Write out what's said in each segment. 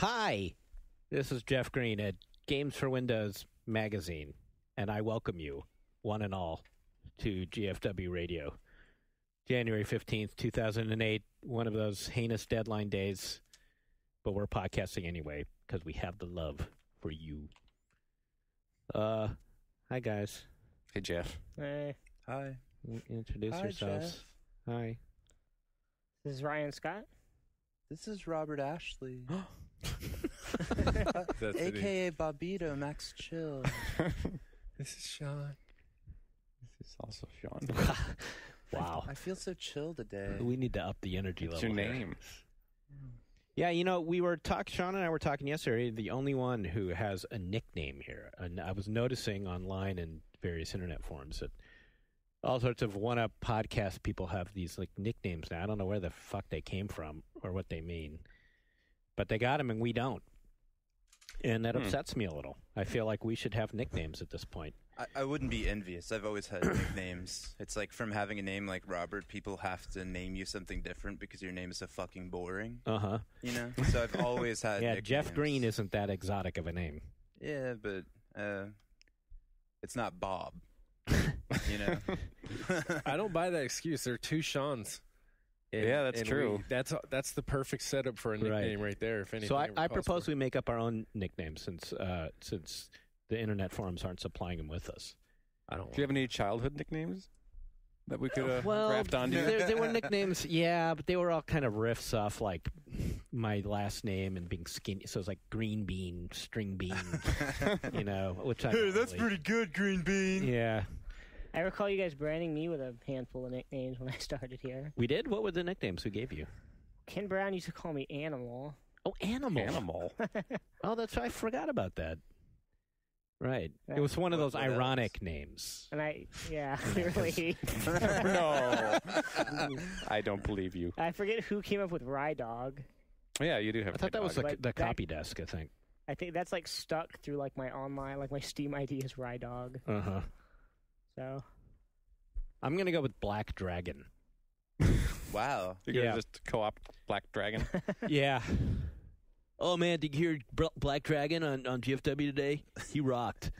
Hi, this is Jeff Green at Games for Windows magazine, and I welcome you, one and all, to GFW Radio. January 15th, 2008, one of those heinous deadline days, but we're podcasting anyway because we have the love for you. Hi, guys. Hey, Jeff. Hey. Hi. Introduce Hi, yourselves. Jeff. Hi. This is Ryan Scott. This is Robert Ashley. That's AKA Bobito, Max Chill. This is Sean. This is also Sean. Wow. I feel so chill today. We need to up the energy What's level. your here. name? Yeah, we were Sean and I were talking yesterday, the only one who has a nickname here. And I was noticing online and various internet forums that all sorts of one-up podcast people have these like nicknames now. I don't know where the fuck they came from or what they mean. But they got them and we don't. And that upsets me a little. I feel like we should have nicknames at this point. I wouldn't be envious. I've always had nicknames. It's like from having a name like Robert, people have to name you something different because your name is so fucking boring. Uh-huh. You know? So I've always had Yeah, nicknames. Jeff Green isn't that exotic of a name. Yeah, but it's not Bob. You know? I don't buy that excuse. There are two Seans. Yeah, that's true. That's the perfect setup for a nickname right there. If anything, So I propose we make up our own nicknames since the internet forums aren't supplying them with us. I don't. Do you have any childhood nicknames that we could Well, graft onto you? there were nicknames, yeah, but they were all kind of riffs off like my last name and being skinny. So it was like Green Bean, String Bean, which I Hey, that's pretty good, Green Bean. Yeah. I recall you guys branding me with a handful of nicknames when I started here. We did? What were the nicknames we gave you? Ken Brown used to call me Animal. Oh, Animal. Animal. Oh, that's right. I forgot about that. Right. Yeah. It was one of those What ironic names. And clearly. No. I don't believe you. I forget who came up with Rye Dog. Yeah, you do have I thought that was Like the that- copy desk, I think. I think that's like stuck through like my online, like my Steam ID is Rye Dog. Uh-huh. So I'm going to go with Black Dragon. Wow. You're going to Yeah. just co-op Black Dragon? Yeah. Oh, man, did you hear Black Dragon on GFW today? He rocked.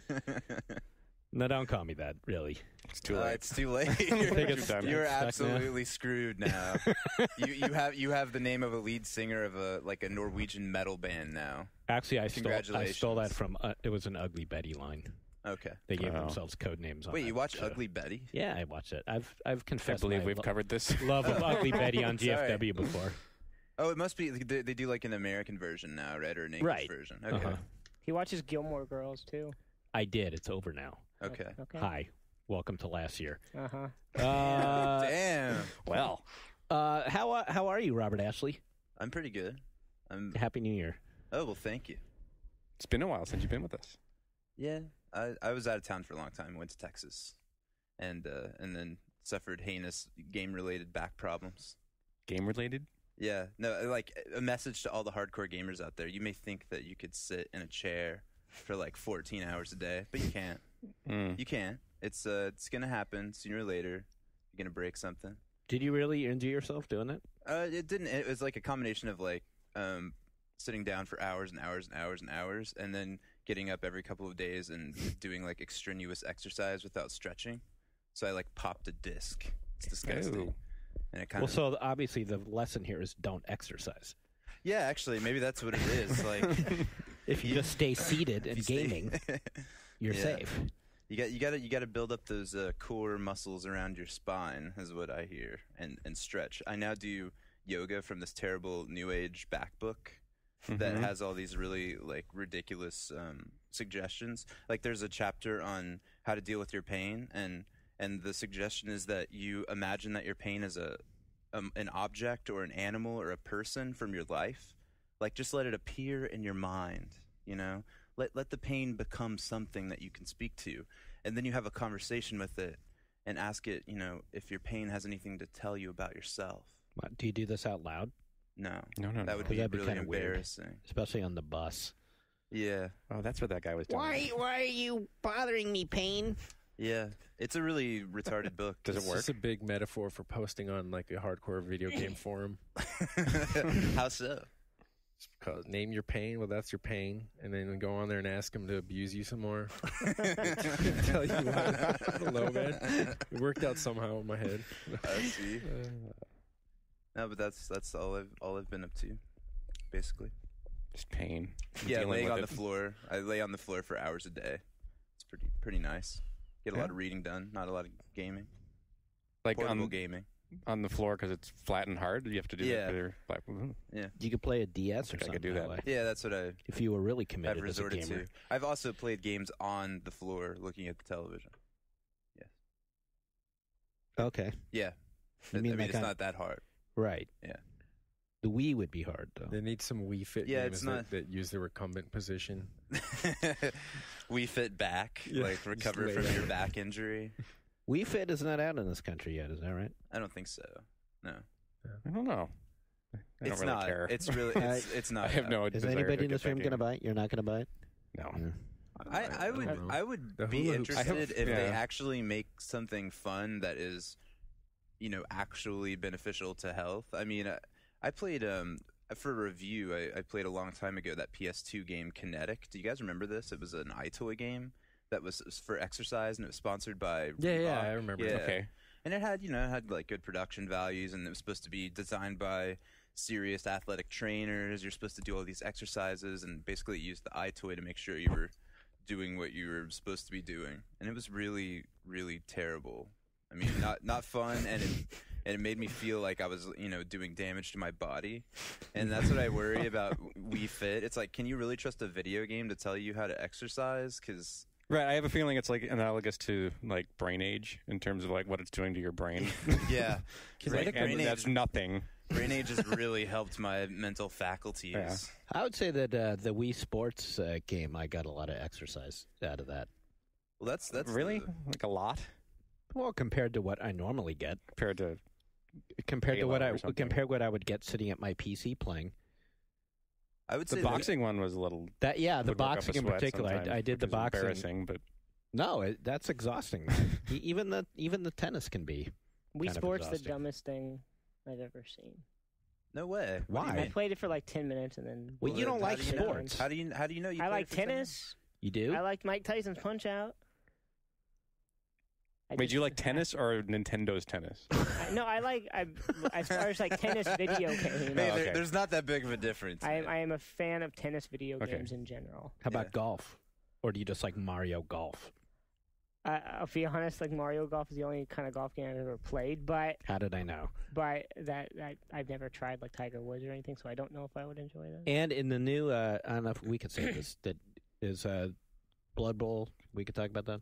No, don't call me that, really. It's too late. It's too late. it's done. You're It's stuck now. absolutely screwed now. you have the name of a lead singer of a Norwegian metal band now. Actually, I stole that Congratulations. from, it was an Ugly Betty line. Okay. They gave Wow. themselves code names on Wait, that you watch show. Ugly Betty? Yeah, I watched it. I've I confessed believe my we've covered this. love of Ugly Betty on Sorry. GFW before. Oh, it must be they do like an American version now, right, or an English Right. version? Okay. Uh-huh. he watches Gilmore Girls too. I did. It's over now. Okay. Okay. Hi. Welcome to last year. Uh-huh. Damn. Well, how are you, Robert Ashley? I'm pretty good. Happy New Year. Oh well, thank you. it's been a while since you've been with us. Yeah, I was out of town for a long time. Went to Texas, and then suffered heinous game-related back problems. Game-related? Yeah, no, like a message to all the hardcore gamers out there. You may think that you could sit in a chair for like 14 hours a day, but you can't. You can't. It's gonna happen sooner or later. You're gonna break something. Did you really injure yourself doing it? It didn't. It was like a combination of like sitting down for hours and hours and hours and hours, and then getting up every couple of days and doing like extraneous exercise without stretching. So I like popped a disc. It's disgusting. Ooh. And it kind Well, of so obviously the lesson here is don't exercise. yeah, actually, maybe that's what it is. Like If you just stay seated if and you stay- gaming, you're Yeah. safe. You got to build up those core muscles around your spine, is what I hear, and stretch. I now do yoga from this terrible New Age back book that has all these really like ridiculous suggestions. Like there's a chapter on how to deal with your pain, and the suggestion is that you imagine that your pain is an object or an animal or a person from your life. Like just let it appear in your mind, you know? Let the pain become something that you can speak to, and then you have a conversation with it and ask it, you know, if your pain has anything to tell you about yourself. What, do you do this out loud? No. No. That would 'Cause be that'd be really kinda weird. embarrassing. Especially on the bus. Yeah. Oh, that's what that guy was doing. Why are you bothering me, pain? Yeah. It's a really retarded book. Does it It's work? just a big metaphor for posting on like a hardcore video game forum. How so? Name your pain. Well, that's your pain. And then go on there and ask him to abuse you some more. Tell you what. I don't know, man. It worked out somehow in my head. I see. No, but that's all I've been up to, basically. Just pain. Yeah, laying on the floor. I lay on the floor for hours a day. It's pretty nice. Get a lot of reading done, not a lot of gaming. Like portable gaming. On the floor because it's flat and hard. You have to do that for your flat. Yeah, you could play a DS or something. I could do that. Way. Yeah, that's what if you were really committed I've resorted as a gamer. to. I've also played games on the floor, looking at the television. Yes. Okay. Yeah. I mean, it's not that hard. Right. Yeah. The Wii would be hard though. They need some Wii Fit games that use the recumbent position. Wii Fit back, like recover from your back injury. Wii Fit is not out in this country yet, is that right? I don't think so. No. I don't know. I don't really care. It's really it's not. I have no. Is anybody in this room going to buy it? You're not going to buy it? No. Yeah. I would be interested if they actually make something fun that is, actually beneficial to health. I mean, I played for a review. I played a long time ago that PS2 game Kinetic. Do you guys remember this? It was an iToy game that was for exercise, and it was sponsored by Yeah, I remember. Yeah. Okay. And it had like good production values, and it was supposed to be designed by serious athletic trainers. You're supposed to do all these exercises, and basically use the iToy to make sure you were doing what you were supposed to be doing. And it was really, really terrible. I mean, not fun, and it made me feel like I was, doing damage to my body. And that's what I worry about Wii Fit. It's like, can you really trust a video game to tell you how to exercise? Because Right, I have a feeling it's like analogous to like brain age in terms of like what it's doing to your brain. yeah, that's nothing. Brain age has really helped my mental faculties. Yeah. I would say that the Wii Sports game, I got a lot of exercise out of that. Well, that's really like a lot. Well, compared to what I normally get, compared to what I would get sitting at my PC playing. I would say the boxing one was a little. The boxing in particular. I did the boxing. Embarrassing, but no, that's exhausting. even the tennis can be. Wii Sports, the exhausting. dumbest thing I've ever seen. No way. Why? I played it for like 10 minutes and then. Well, you don't like sports. How do you know you? I played like for 10 minutes? tennis. You do? I liked Mike Tyson's Punch Out. Wait, do you like tennis or Nintendo's tennis? As far as like tennis video games. Hey, there's not that big of a difference. I am a fan of tennis video games in general. How about golf? Or do you just like Mario Golf? I'll be honest, like Mario Golf is the only kind of golf game I've ever played, but How did I know? that I've never tried like Tiger Woods or anything, so I don't know if I would enjoy that. And in the new, I don't know if we could say this, that is Blood Bowl. We could talk about that.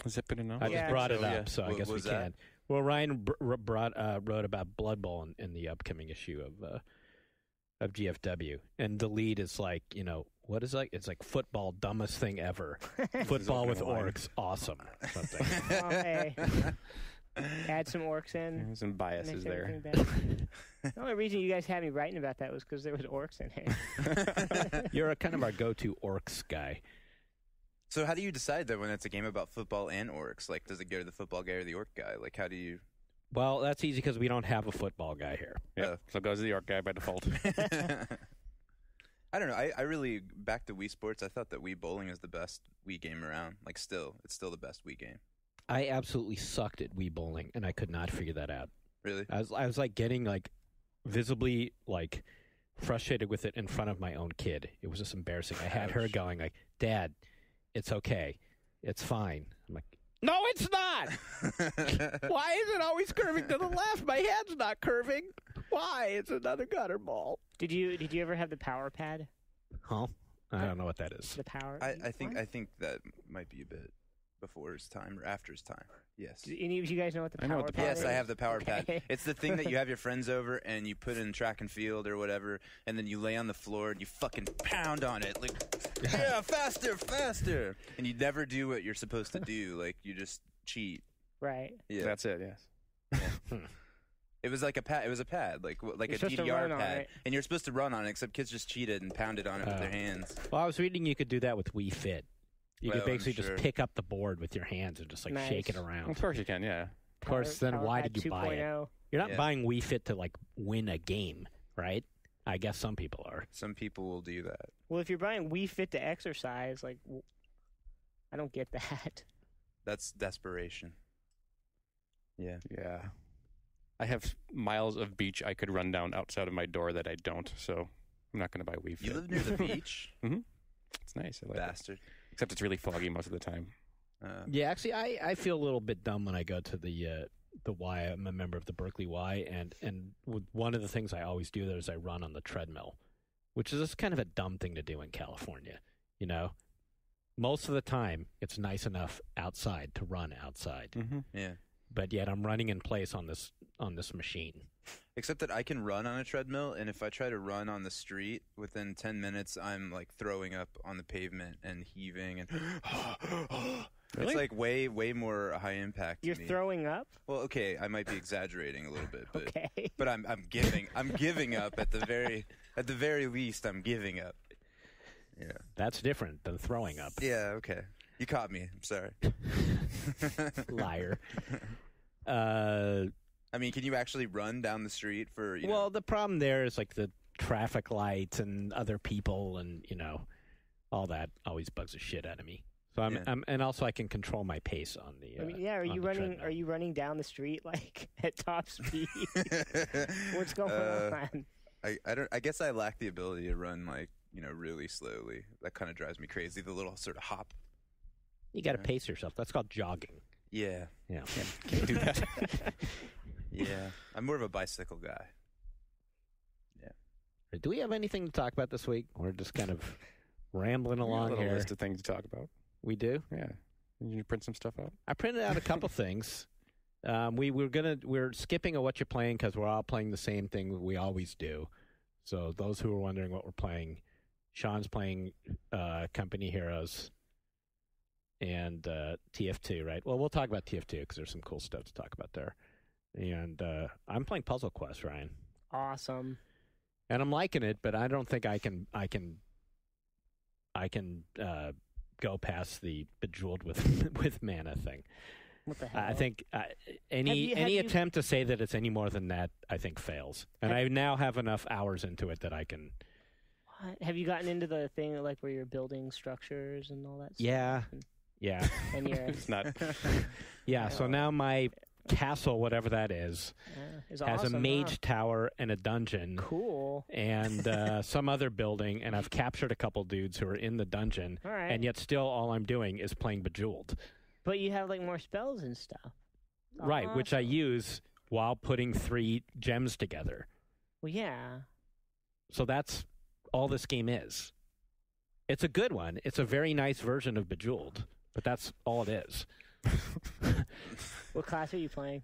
Is it been enough? I just brought it up, yeah. so I guess we can. Well, Ryan wrote about Blood Bowl in the upcoming issue of GFW, and the lead is like, what is like? It's like football, dumbest thing ever. Football with orcs, awesome. Something. Oh, hey. Add some orcs in. There's some biases there. The only reason you guys had me writing about that was because there was orcs in it. You're kind of our go-to orcs guy. So how do you decide though when it's a game about football and orcs? Like, does it go to the football guy or the orc guy? Like, how do you? Well, that's easy because we don't have a football guy here. Yeah, so it goes to the orc guy by default. I don't know. I really, back to Wii Sports, I thought that Wii Bowling is the best Wii game around. Like, it's still the best Wii game. I absolutely sucked at Wii Bowling, and I could not figure that out. Really? I was like getting like visibly like frustrated with it in front of my own kid. It was just embarrassing. I had her going like, "Dad, it's okay. It's fine." I'm like, "No, it's not. Why is it always curving to the left? My head's not curving. Why? It's another gutter ball." Did you ever have the power pad? Huh? I don't know what that is. The power. I think that might be a bit before his time or after his time. Yes. Do any of you guys know what the I know power what the pad Yes, is? I have the power Okay. pad. It's the thing that you have your friends over and you put in track and field or whatever, and then you lay on the floor and you fucking pound on it like, yeah, faster, and you never do what you're supposed to do. Like, you just cheat. Right. Yeah, That's it, yes. it was like a pad. It was a pad, like You're a supposed to DDR run on pad, it. and you're supposed to run on it. Except kids just cheated and pounded on it with their hands. Well, I was reading you could do that with Wii Fit. You could Well, I'm basically sure. just pick up the board with your hands and just like Nice. shake it around. Of course you can, yeah. Of course, then Power why Pad did you buy it? 2.0. You're not Yeah. buying Wii Fit to like win a game, right? I guess some people are. Some people will do that. Well, if you're buying Wii Fit to exercise, like, I don't get that. That's desperation. Yeah. Yeah. I have miles of beach I could run down outside of my door that I don't, so I'm not going to buy Wii Fit. You live near the beach? Mm-hmm. It's nice. I like Bastard. it. Except it's really foggy most of the time. Yeah, actually, I feel a little bit dumb when I go to the Y. I'm a member of the Berkeley Y, and one of the things I always do there is I run on the treadmill, which is just kind of a dumb thing to do in California. You know, most of the time it's nice enough outside to run outside. Mm-hmm. Yeah. But yet I'm running in place on this machine. Except that I can run on a treadmill, and if I try to run on the street, within 10 minutes, I'm like throwing up on the pavement and heaving, and Really? it's like way more high impact. You're to me. throwing up? Well, okay, I might be exaggerating a little bit, but Okay. but I'm giving up at the very least. I'm giving up. Yeah. That's different than throwing up. Yeah. Okay. You caught me. I'm sorry. Liar. I mean, can you actually run down the street for? Well, the problem there is like the traffic lights and other people, and all that always bugs the shit out of me. So and also I can control my pace on the. I mean, yeah. Are on you the running? treadmill. Are you running down the street like at top speed? What's going on? I guess I lack the ability to run like really slowly. That kind of drives me crazy. The little sort of hop. You got to pace yourself. That's called jogging. Yeah. Yeah. Can't do that. Yeah. I'm more of a bicycle guy. Yeah. Do we have anything to talk about this week? We're just kind of rambling A along little here. list of things to talk about. We do. Yeah. Did you print some stuff out? I printed out a couple things. We're skipping a what you're playing because we're all playing the same thing we always do. So those who are wondering what we're playing, Sean's playing Company Heroes and TF2, right? Well, we'll talk about TF2 because there's some cool stuff to talk about there. And I'm playing Puzzle Quest, Ryan, Awesome. and I'm liking it, but I don't think I can go past the Bejeweled with mana thing. What the hell? I think any Have you- attempt to say that it's any more than that, I think fails. And I now have enough hours into it that I can. What? Have you gotten into the thing like where you're building structures and all that stuff? Yeah. Yeah, And you're It's not. yeah. So now my castle, whatever that is is has awesome, a mage tower and a dungeon. Cool. And some other building, and I've captured a couple dudes who are in the dungeon, All right. and yet still all I'm doing is playing Bejeweled. But you have like more spells and stuff. Right, which I Awesome. use while putting 3 gems together. Well, yeah. So that's all this game is. It's a good one. It's a very nice version of Bejeweled, but that's all it is. What class are you playing?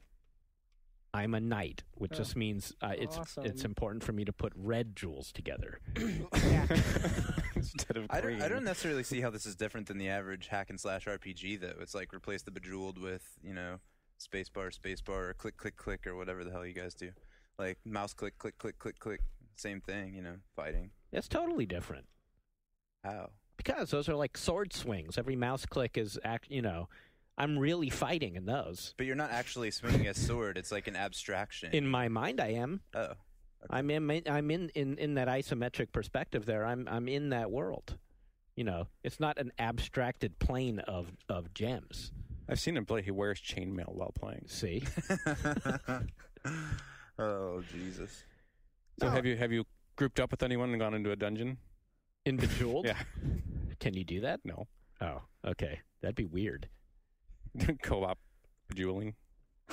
I'm a knight, which Oh. just means it's Awesome. important for me to put red jewels together. Yeah. Instead of I green. don't necessarily see how this is different than the average hack and slash RPG, though. It's like replace the Bejeweled with, spacebar, or click, click, click, or whatever the hell you guys do. Like mouse click, click, click, click, click. Same thing, fighting. It's totally different How? because those are like sword swings. Every mouse click is I'm really fighting in those. But you're not actually swinging a sword. It's like an abstraction. In my mind, I am. Oh. I'm in that isometric perspective there. I'm in that world. It's not an abstracted plane of gems. I've seen him play. He wears chainmail while playing. See? Oh, Jesus. So have you grouped up with anyone and gone into a dungeon? In Bejeweled? Yeah. Can you do that? No. Oh, okay. That'd be weird. Co-op bejeweling.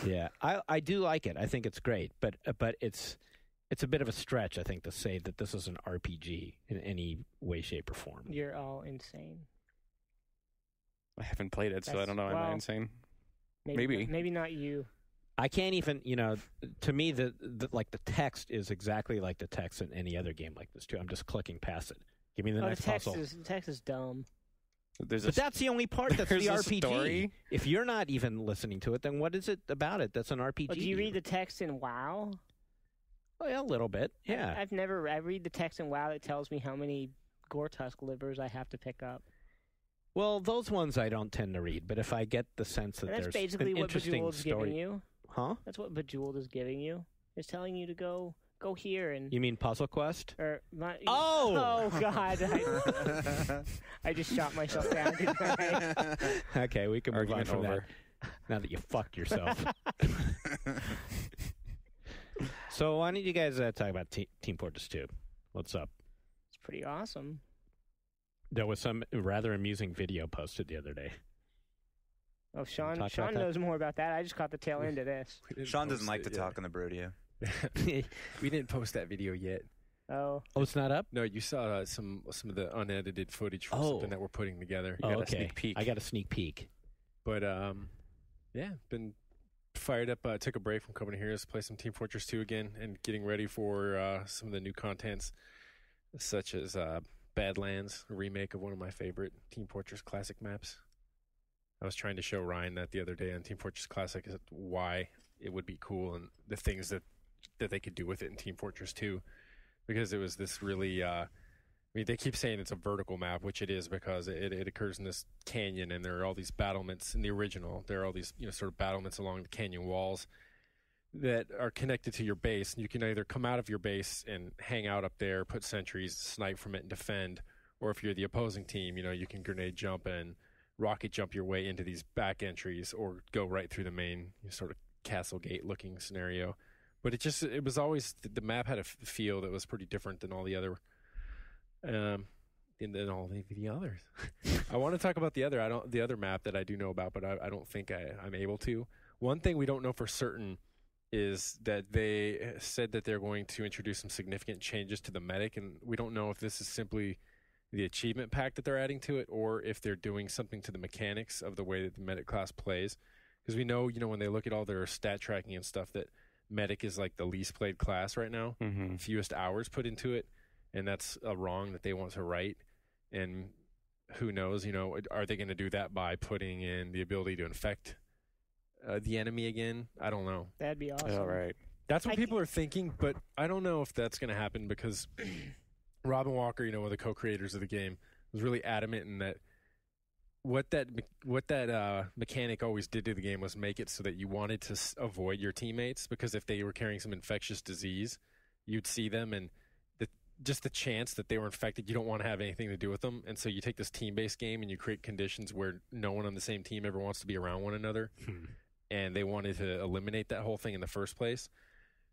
Yeah, I do like it. I think it's great, but it's a bit of a stretch, I think, to say that this is an RPG in any way, shape, or form. You're all insane. I haven't played it, so I That's- don't know. Am I well- insane? Maybe. Maybe not you. I can't even, to me, the text is exactly like the text in any other game like this too. I'm just clicking past it. Give me the next puzzle. The text is dumb. There's But that's the only part that's there's the a RPG. story? If you're not even listening to it, then what is it about it that's an RPG? Oh, do you read the text in WoW? Oh, yeah, a little bit. Yeah. I read the text in WoW that tells me how many Gore-Tusk livers I have to pick up. Well, those ones I don't tend to read, but if I get the sense that And that's there's basically an what interesting Bejeweled is story, giving you. huh? That's what Bejeweled is giving you. It's telling you to go go here and. You mean Puzzle Quest? Oh God! I just shot myself down. Didn't I? Okay, we can move on Argument from over. that. Now that you fucked yourself. So why don't you guys talk about Team Fortress 2? What's up? It's pretty awesome. There was some rather amusing video posted the other day. Oh, Sean Talk about that? knows more about that. I just caught the tail end of this. Sean doesn't like to talk on the Brodio. We didn't post that video yet. Oh, Oh, it's not up? No, you saw some of the unedited footage from something that we're putting together. Oh, got a okay. sneak peek. I got a sneak peek. But yeah, been fired up. Took a break from Company Heroes to play some Team Fortress 2 again, and getting ready for some of the new contents, such as Badlands, a remake of one of my favorite Team Fortress Classic maps. I was trying to show Ryan that the other day on Team Fortress Classic why it would be cool and the things that they could do with it in Team Fortress 2, because it was this really. I mean, they keep saying it's a vertical map, which it is because it occurs in this canyon, and there are all these battlements in the original. There are all these sort of battlements along the canyon walls that are connected to your base. And you can either come out of your base and hang out up there, put sentries, snipe from it, and defend. Or if you're the opposing team, you can grenade jump and rocket jump your way into these back entries, or go right through the main sort of castle gate looking scenario. But it was always, the map had a feel that was pretty different than all the other. And then all the others. I want to talk about the other map that I do know about, but I don't think I'm able to. One thing we don't know for certain is that they said that they're going to introduce some significant changes to the medic, and we don't know if this is simply the achievement pack that they're adding to it, or if they're doing something to the mechanics of the way that the medic class plays. Because we know, when they look at all their stat tracking and stuff, that medic is like the least played class right now, fewest hours put into it. And that's a wrong that they want to right. And who knows, are they going to do that by putting in the ability to infect the enemy again? I don't know. that'd be awesome. All right. That's what people are thinking, but I don't know if that's going to happen, because Robin Walker, one of the co-creators of the game, was really adamant in that what that mechanic always did to the game was make it so that you wanted to avoid your teammates, because if they were carrying some infectious disease, you'd see them, and just the chance that they were infected, you don't want to have anything to do with them. And so you take this team-based game and you create conditions where no one on the same team ever wants to be around one another. And they wanted to eliminate that whole thing in the first place.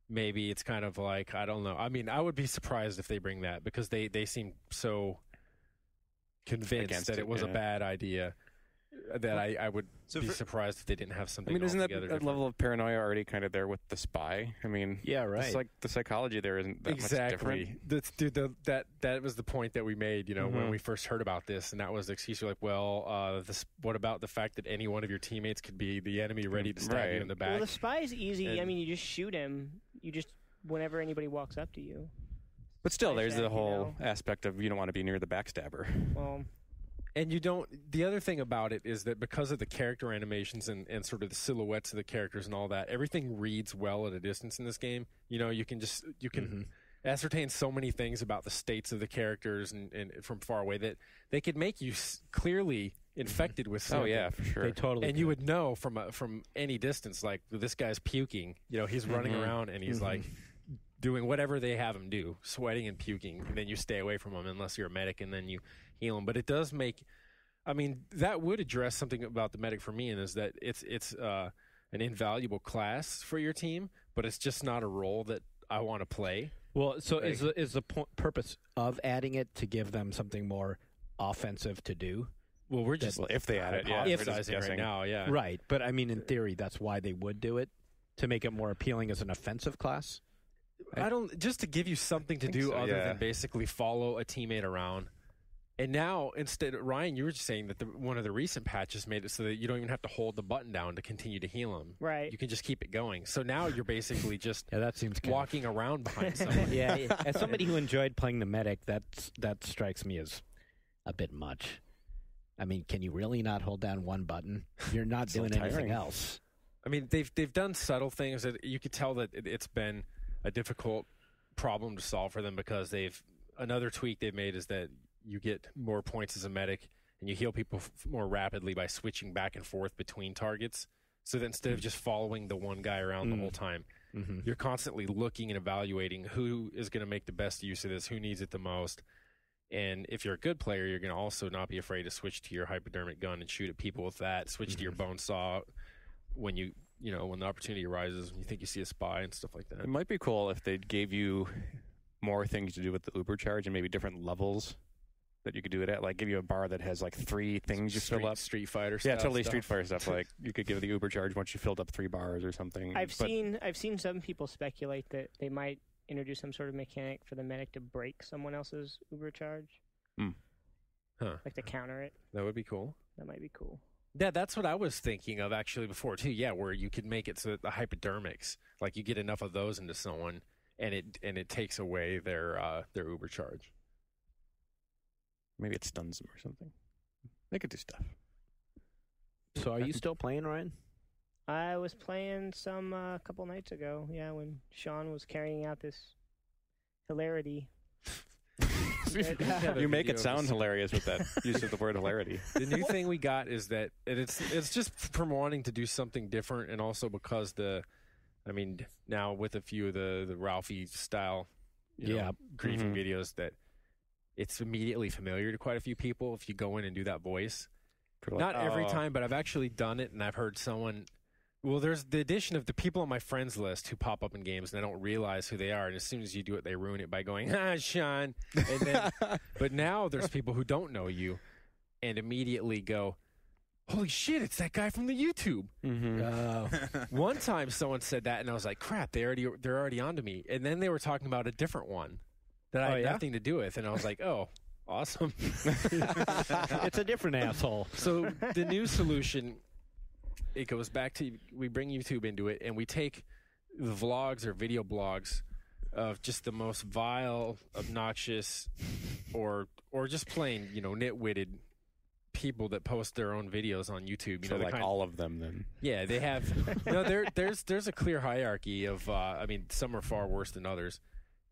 Maybe it's kind of like, I don't know. I mean, I would be surprised if they bring that, because they seem so convinced that it was a bad idea that I would be surprised if they didn't have something. I mean, isn't that altogether level of paranoia already kind of there with the spy? I mean, Yeah, right. It's like the psychology there isn't that much different. That was the point that we made, when we first heard about this, and that was the excuse. We're like, well, what about the fact that any one of your teammates could be the enemy ready to stab you in the back? Well, the spy is easy. And- I mean, you just shoot him. You just, whenever anybody walks up to you. But still, Spy there's check, the whole aspect of you don't want to be near the backstabber. Well, And you don't. The other thing about it is that because of the character animations and sort of the silhouettes of the characters and all that, everything reads well at a distance in this game. You can ascertain so many things about the states of the characters and from far away that they could make you clearly infected with something. Oh yeah, for sure. They totally. And you would know from any distance, like, this guy's puking. He's running around and he's like doing whatever they have him do, sweating and puking. And then you stay away from him unless you're a medic, and then you heal him. But it does make, I mean, that would address something about the medic for me, and is that it's an invaluable class for your team, but it's just not a role that I want to play. Well, so is the purpose of adding it to give them something more offensive to do? Well, we're just Well, if they add it, yeah. If- we're just right guessing. now, yeah. Right, but I mean, in theory, that's why they would do it, to make it more appealing as an offensive class. I don't, just to give you something to do so, other yeah. than basically follow a teammate around. And now, instead, Ryan, you were just saying that one of the recent patches made it so that you don't even have to hold the button down to continue to heal him. right. You can just keep it going. So now you're basically just Yeah, that seems kind walking around behind someone. Yeah, as somebody who enjoyed playing the medic, that strikes me as a bit much. I mean, can you really not hold down one button? You're not So doing anything tiring. else. I mean, they've done subtle things that you could tell that it's been a difficult problem to solve for them, because another tweak they've made is that you get more points as a medic and you heal people more rapidly by switching back and forth between targets. So that instead of just following the one guy around the whole time, You're constantly looking and evaluating who is going to make the best use of this, who needs it the most. And if you're a good player, you're going to also not be afraid to switch to your hypodermic gun and shoot at people with that. Switch to your bone saw when when the opportunity arises, when you think you see a spy and stuff like that. It might be cool if they gave you more things to do with the Uber charge and maybe different levels that you could do it at. Like give you a bar that has like 3 things you fill up. Street Fighter stuff. Yeah, totally Street Fighter stuff. Like you could give the Uber charge once you filled up 3 bars or something. I've seen some people speculate that they might introduce some sort of mechanic for the medic to break someone else's Uber charge. Like to counter it. That would be cool. That might be cool. Yeah, that's what I was thinking of actually before too. Yeah, where you could make it so that the hypodermics, like you get enough of those into someone, and it takes away their Uber charge. Maybe it stuns them or something. They could do stuff. So are you still playing, Ryan? I was playing some a couple nights ago. Yeah, when Sean was carrying out this hilarity. You make it sound hilarious with that use of the word hilarity. The new thing we got is that it's just from wanting to do something different, and also because now with a few of the Ralphie style, griefing videos, that it's immediately familiar to quite a few people if you go in and do that voice. Not every time, but I've actually done it, and I've heard someone. Well, there's the addition of the people on my friends list who pop up in games, and I don't realize who they are. And as soon as you do it, they ruin it by going, Sean. And then, but now there's people who don't know you and immediately go, holy shit, it's that guy from the YouTube. One time someone said that, and I was like, crap, they're already onto me. And then they were talking about a different one that I had nothing to do with. And I was like, oh, awesome. It's a different asshole. So the new solution, it goes back to, we bring YouTube into it, and we take the vlogs or video blogs of just the most vile, obnoxious, or just plain, nitwitted people that post their own videos on YouTube. So like all of them then? Yeah, they have. There's a clear hierarchy of, some are far worse than others.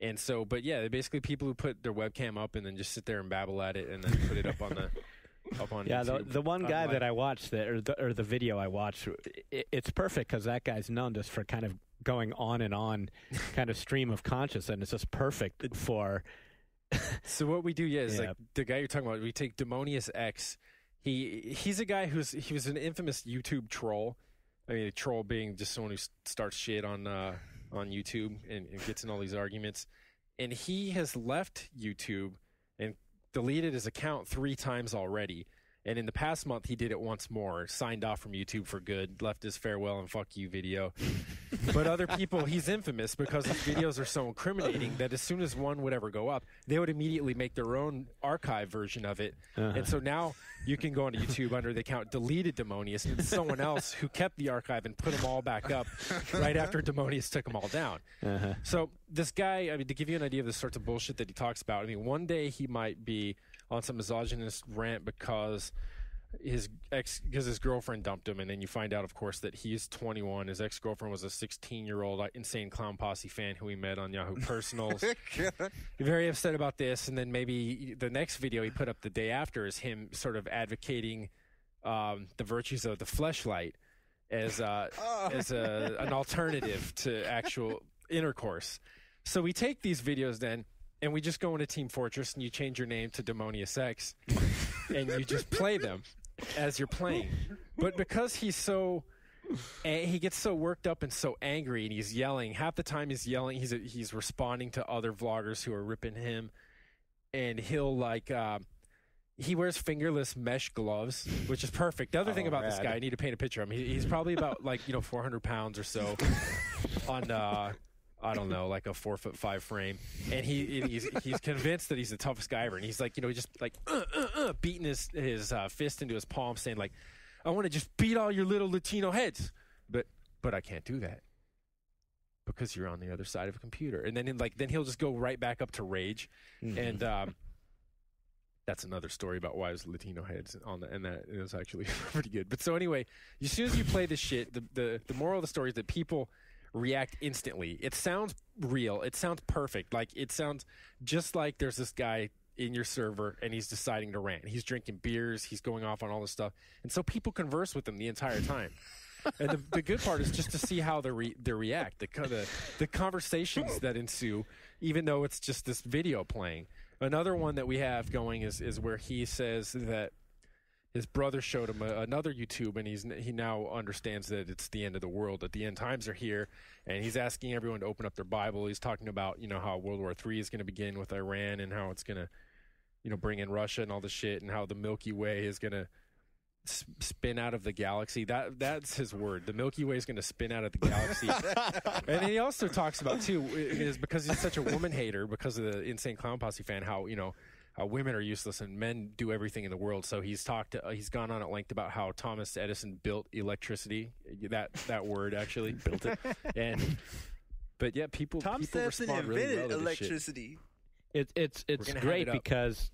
And so, but yeah, they're basically people who put their webcam up and then just sit there and babble at it and then put it up on YouTube. The one guy that I watched, or the video I watched, it's perfect because that guy's known just for kind of going on and on kind of stream of conscious, and it's just perfect for... So what we do, is like the guy you're talking about, we take Demonius X. He's a guy he was an infamous YouTube troll. I mean, a troll being just someone who starts shit on YouTube and gets in all these arguments. And he has left YouTube and deleted his account 3 times already. And in the past month, he did it once more, signed off from YouTube for good, left his farewell and fuck you video. But other people, he's infamous because his videos are so incriminating that as soon as one would ever go up, they would immediately make their own archive version of it. And so now you can go onto YouTube under the account Deleted Demonius, and it's someone else who kept the archive and put them all back up right after Demonius took them all down. So this guy, to give you an idea of the sorts of bullshit that he talks about, one day he might be on some misogynist rant because his girlfriend dumped him, and then you find out, of course, that he's 21. His ex-girlfriend was a 16-year-old Insane Clown Posse fan who he met on Yahoo Personals. Very upset about this, and then maybe the next video he put up the day after is him sort of advocating the virtues of the fleshlight as an alternative to actual intercourse. So we take these videos then, and we just go into Team Fortress, and you change your name to Demonius X, and you just play them as you're playing. But because he gets so worked up and so angry, and he's yelling. Half the time he's yelling, he's responding to other vloggers who are ripping him, and he'll he wears fingerless mesh gloves, which is perfect. The other thing about this guy, I need to paint a picture of him. He's probably about 400 pounds or so on I don't know, like a 4'5" frame, and he's convinced that he's the toughest guy ever, and he's beating his fist into his palm, saying I want to just beat all your little Latino heads, but I can't do that because you're on the other side of a computer. And then he'll just go right back up to rage, and that's another story about why it was Latino heads and that it was actually pretty good. But so anyway, as soon as you play this shit, the moral of the story is that people react instantly. It sounds real. It sounds perfect. It sounds just like there's this guy in your server and he's deciding to rant. He's drinking beers. He's going off on all this stuff. And so people converse with him the entire time. And the good part is just to see how they react, the conversations that ensue, even though it's just this video playing. Another one that we have going is where he says that his brother showed him another YouTube, and he now understands that it's the end of the world, that the end times are here, and he's asking everyone to open up their Bible. He's talking about, how World War III is going to begin with Iran, and how it's going to, bring in Russia and all the shit, and how the Milky Way is going to spin out of the galaxy. That's his word. The Milky Way is going to spin out of the galaxy. And he also talks about, too, is because he's such a woman hater, because of the Insane Clown Posse fan, how women are useless and men do everything in the world. So he's gone on at length about how Thomas Edison built electricity. That word actually built it. But yeah, people respond really well to electricity. It's great because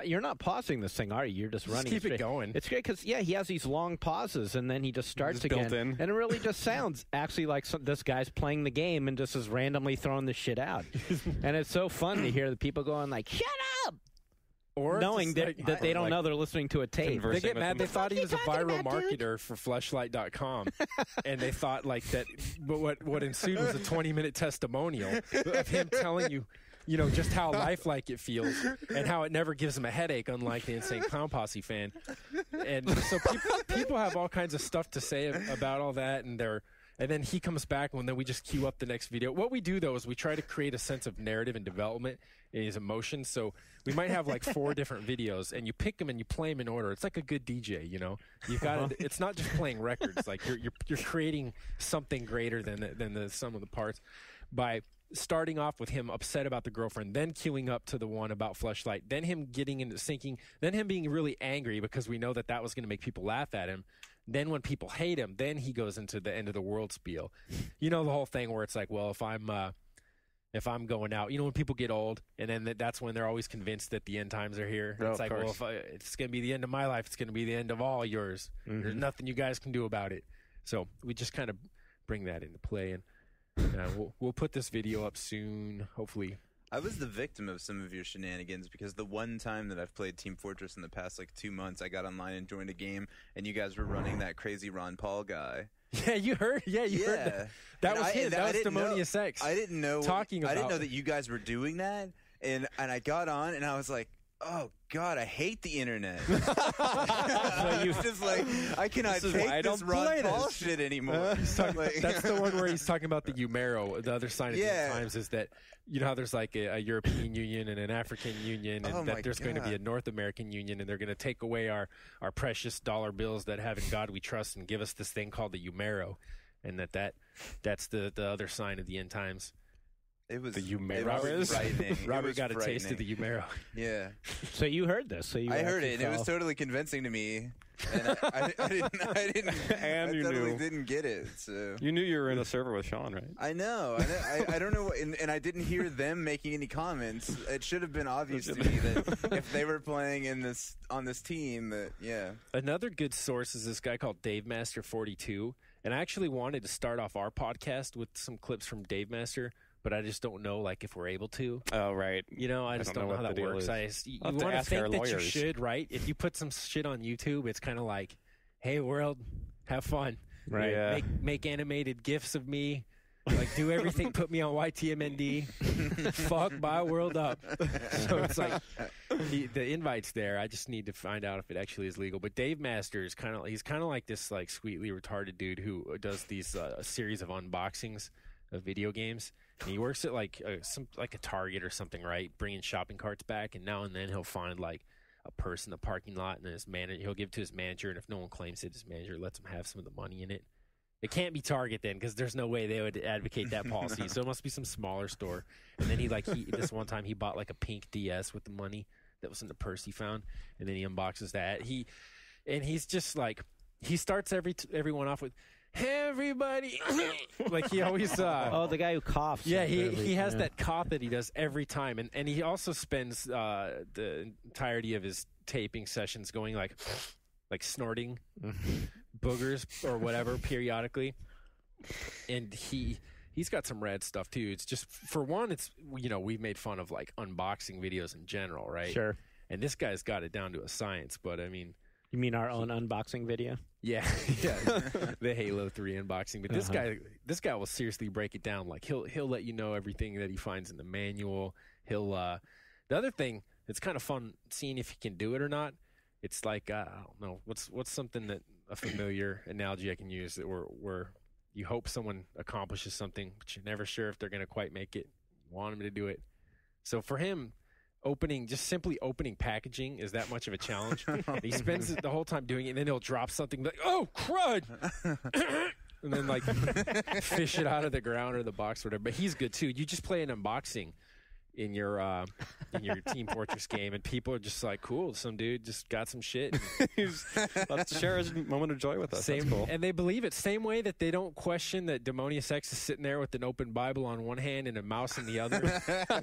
you're not pausing this thing, are you? You're just running. Keep it going. It's great because he has these long pauses and then he just starts again, and it really just sounds actually like this guy's playing the game and just is randomly throwing the shit out. And it's so fun to hear the people going like, "Shut up!" Or knowing that they don't know they're listening to a tape. They get mad. They thought he was a viral marketer for Fleshlight.com, and they thought like that. But what ensued was a 20-minute testimonial of him telling you, just how lifelike it feels and how it never gives him a headache, unlike the Insane Clown Posse fan. And so people have all kinds of stuff to say about all that, and then he comes back, and then we just queue up the next video. What we do, though, is we try to create a sense of narrative and development in his emotions. So we might have like 4 different videos, and you pick them and you play them in order. It's like a good DJ, You've got it's not just playing records. Like you're creating something greater than the sum of the parts by starting off with him upset about the girlfriend, then queuing up to the one about Fleshlight, then him getting into sinking, then him being really angry because we know that was going to make people laugh at him. Then when people hate him, then he goes into the end of the world spiel. The whole thing where it's like, well, if I'm going out, when people get old, and then that's when they're always convinced that the end times are here. It's like, well, if it's going to be the end of my life, it's going to be the end of all yours. Mm-hmm. There's nothing you guys can do about it. So we just kind of bring that into play, and we'll put this video up soon, hopefully. I was the victim of some of your shenanigans because the one time that I've played Team Fortress in the past 2 months, I got online and joined a game, and you guys were running that crazy Ron Paul guy. Yeah, you heard. Yeah, you heard that. That was him. That was Demonius X. I didn't know. I didn't know that you guys were doing that, and I got on, and I was like, oh God, I hate the internet. So you just like, I cannot take this Ron Paul shit anymore. That's the one where he's talking about the Umero. The other sign of the times is that how there's like a European Union and an African Union, and that there's going to be a North American Union, and they're going to take away our precious dollar bills that have in God we trust and give us this thing called the Umero, and that's the other sign of the end times. It was the Umero. Robert got a taste of the Umero. Yeah. So you heard this. I heard it, and it was totally convincing to me. And I didn't. And I you totally didn't get it. So you knew you were in a server with Sean, right? I know. I don't know. And I didn't hear them making any comments. It should have been obvious to me that if they were playing on this team, that Another good source is this guy called Dave Master 42, and I actually wanted to start off our podcast with some clips from Dave Master. But I just don't know, if we're able to. Oh, right. I just don't know how that works. You want to think that you should, right? If you put some shit on YouTube, it's kind of like, hey, world, have fun. Right. Yeah. Make animated GIFs of me. Do everything, put me on YTMND. Fuck my world up. So it's like, the invite's there. I just need to find out if it actually is legal. But Dave Master is he's kind of like this, sweetly retarded dude who does these a series of unboxings of video games. And he works at a Target or something, right? Bringing shopping carts back, and now and then he'll find a purse in the parking lot, and he'll give it to his manager, and if no one claims it, his manager lets him have some of the money in it. It can't be Target then, because there's no way they would advocate that policy. So it must be some smaller store. And then this one time he bought a pink DS with the money that was in the purse he found, and then he unboxes that. He's just he starts everyone off with, hey, everybody. He always the guy who coughs. Yeah, he has that cough that he does every time, and he also spends the entirety of his taping sessions going like snorting boogers or whatever periodically. And he's got some rad stuff too. It's just, for one, it's we've made fun of unboxing videos in general, right? Sure. And this guy's got it down to a science, but I mean, you mean our own unboxing video? Yeah, the Halo 3 unboxing. But this guy will seriously break it down. Like he'll let you know everything that he finds in the manual. He'll the other thing that's kind of fun seeing if he can do it or not. It's like I don't know what's something that a familiar analogy I can use that where you hope someone accomplishes something, but you're never sure if they're going to quite make it. You want them to do it. So for him, simply opening packaging is that much of a challenge. And he spends the whole time doing it, and then he'll drop something like, "Oh, crud!" and then like fish it out of the ground or the box or whatever. But he's good too. You just play an unboxing in your Team Fortress game, and people are just like, "Cool, some dude just got some shit." Let's share his moment of joy with us. That's cool. And they believe it. Same way that they don't question that Demonius X is sitting there with an open Bible on one hand and a mouse in the other.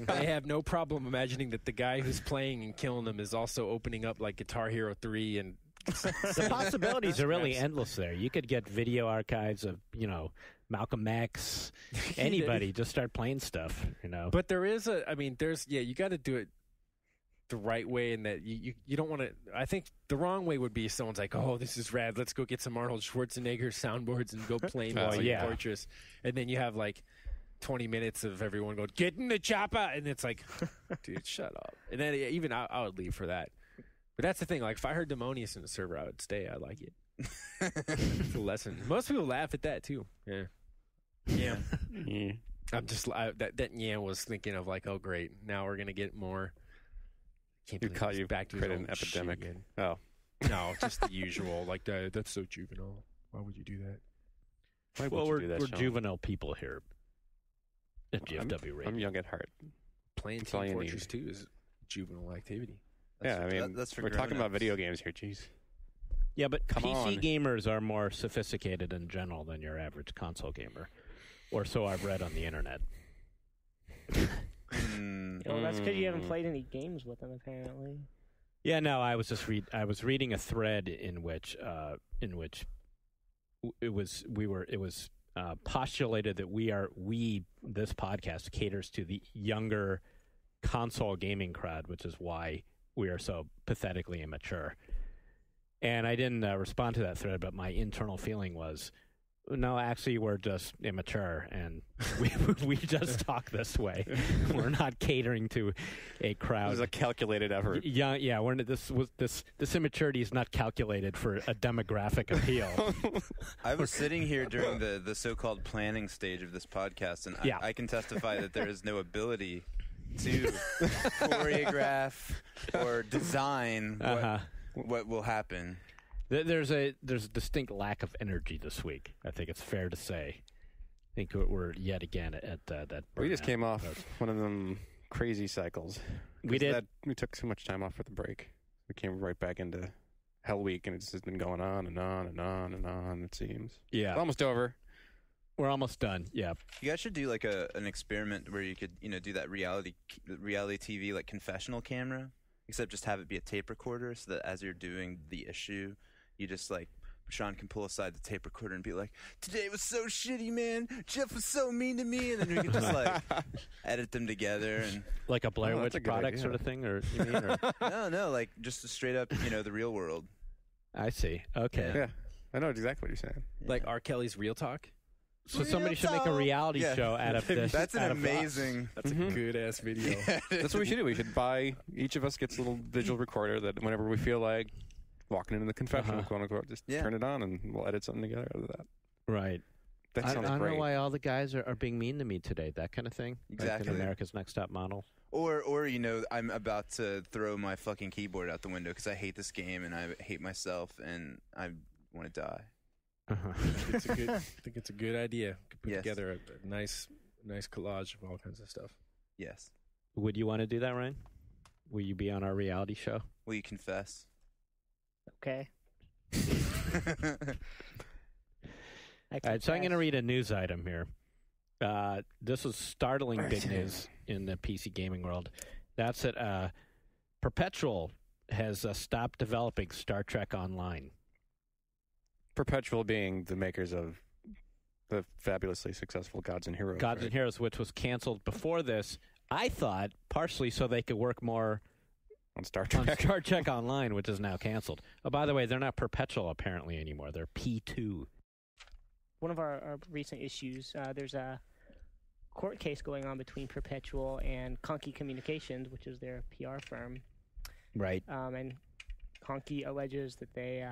They have no problem imagining that the guy who's playing and killing them is also opening up like Guitar Hero 3 and. The possibilities are really endless there. You could get video archives of, Malcolm X, anybody, just start playing stuff, But there is you got to do it the right way, in that you don't want to. I think the wrong way would be if someone's like, "Oh, this is rad, let's go get some Arnold Schwarzenegger soundboards and go play Fortress," and then you have like 20 minutes of everyone going, "Get in the chopper," and it's like, dude, shut up. And then even I would leave for that. But that's the thing. Like, if I heard Demonius in the server, I would stay. I like it. It's a lesson. Most people laugh at that too. Yeah. I'm just that was thinking of like, oh great, now we're gonna get more. You back to an epidemic. Oh no, just the usual. Like that's so juvenile. Why would you do that? We're juvenile people here at GFW Radio. I'm young at heart. Playing Team Fortress 2 is juvenile activity. We're talking about video games here. Jeez. Yeah, but PC gamers are more sophisticated in general than your average console gamer, or so I've read on the internet. Well, that's because you haven't played any games with them, apparently. Yeah, no, I was just I was reading a thread in which it was postulated that this podcast caters to the younger console gaming crowd, which is why we are so pathetically immature. And I didn't respond to that thread, but my internal feeling was, no, actually, we're just immature, and we just talk this way. We're not catering to a crowd. It was a calculated effort. Yeah. This immaturity is not calculated for a demographic appeal. I was sitting here during the so-called planning stage of this podcast, and I can testify that there is no ability to choreograph or design what will happen. There's a distinct lack of energy this week. I think it's fair to say. I think we're yet again at that. We just came off one of them crazy cycles. We did. We took so much time off for the break. We came right back into Hell Week, and it's just been going on and on and on and on. It seems. Yeah, it's almost over. We're almost done. Yeah. You guys should do like an experiment where you could do that reality TV like confessional camera, except just have it be a tape recorder, so that as you're doing the issue, you just like Sean can pull aside the tape recorder and be like, "Today was so shitty, man. Jeff was so mean to me," and then we can just like edit them together and like a Blair Witch Project sort of thing, or you mean? Or? No, like just straight up, the real world. I see. Okay. Yeah, I know exactly what you're saying. Like R. Kelly's Real Talk. So somebody should make a reality show out of this. That's an amazing. That's a good ass video. Yeah, that's what we should do. We should buy. Each of us gets a little digital recorder that whenever we feel like walking into the confessional, quote unquote, just turn it on and we'll edit something together out of that. Right. That sounds great. I don't know why all the guys are being mean to me today. That kind of thing. Exactly. Like in America's Next Top Model. Or I'm about to throw my fucking keyboard out the window because I hate this game and I hate myself and I want to die. I think it's a good idea. Put together a nice collage of all kinds of stuff. Yes. Would you want to do that, Ryan? Will you be on our reality show? Will you confess? Okay. All right, so I'm going to read a news item here. This is startling big news in the PC gaming world. That's that Perpetual has stopped developing Star Trek Online. Perpetual being the makers of the fabulously successful Gods and Heroes. Gods and Heroes, which was canceled before this, I thought, partially so they could work more on Star Trek. On Star Trek Online, which is now canceled. Oh, by the way, they're not Perpetual apparently anymore. They're P2. One of our recent issues, there's a court case going on between Perpetual and Conky Communications, which is their PR firm. Right. And Conky alleges that they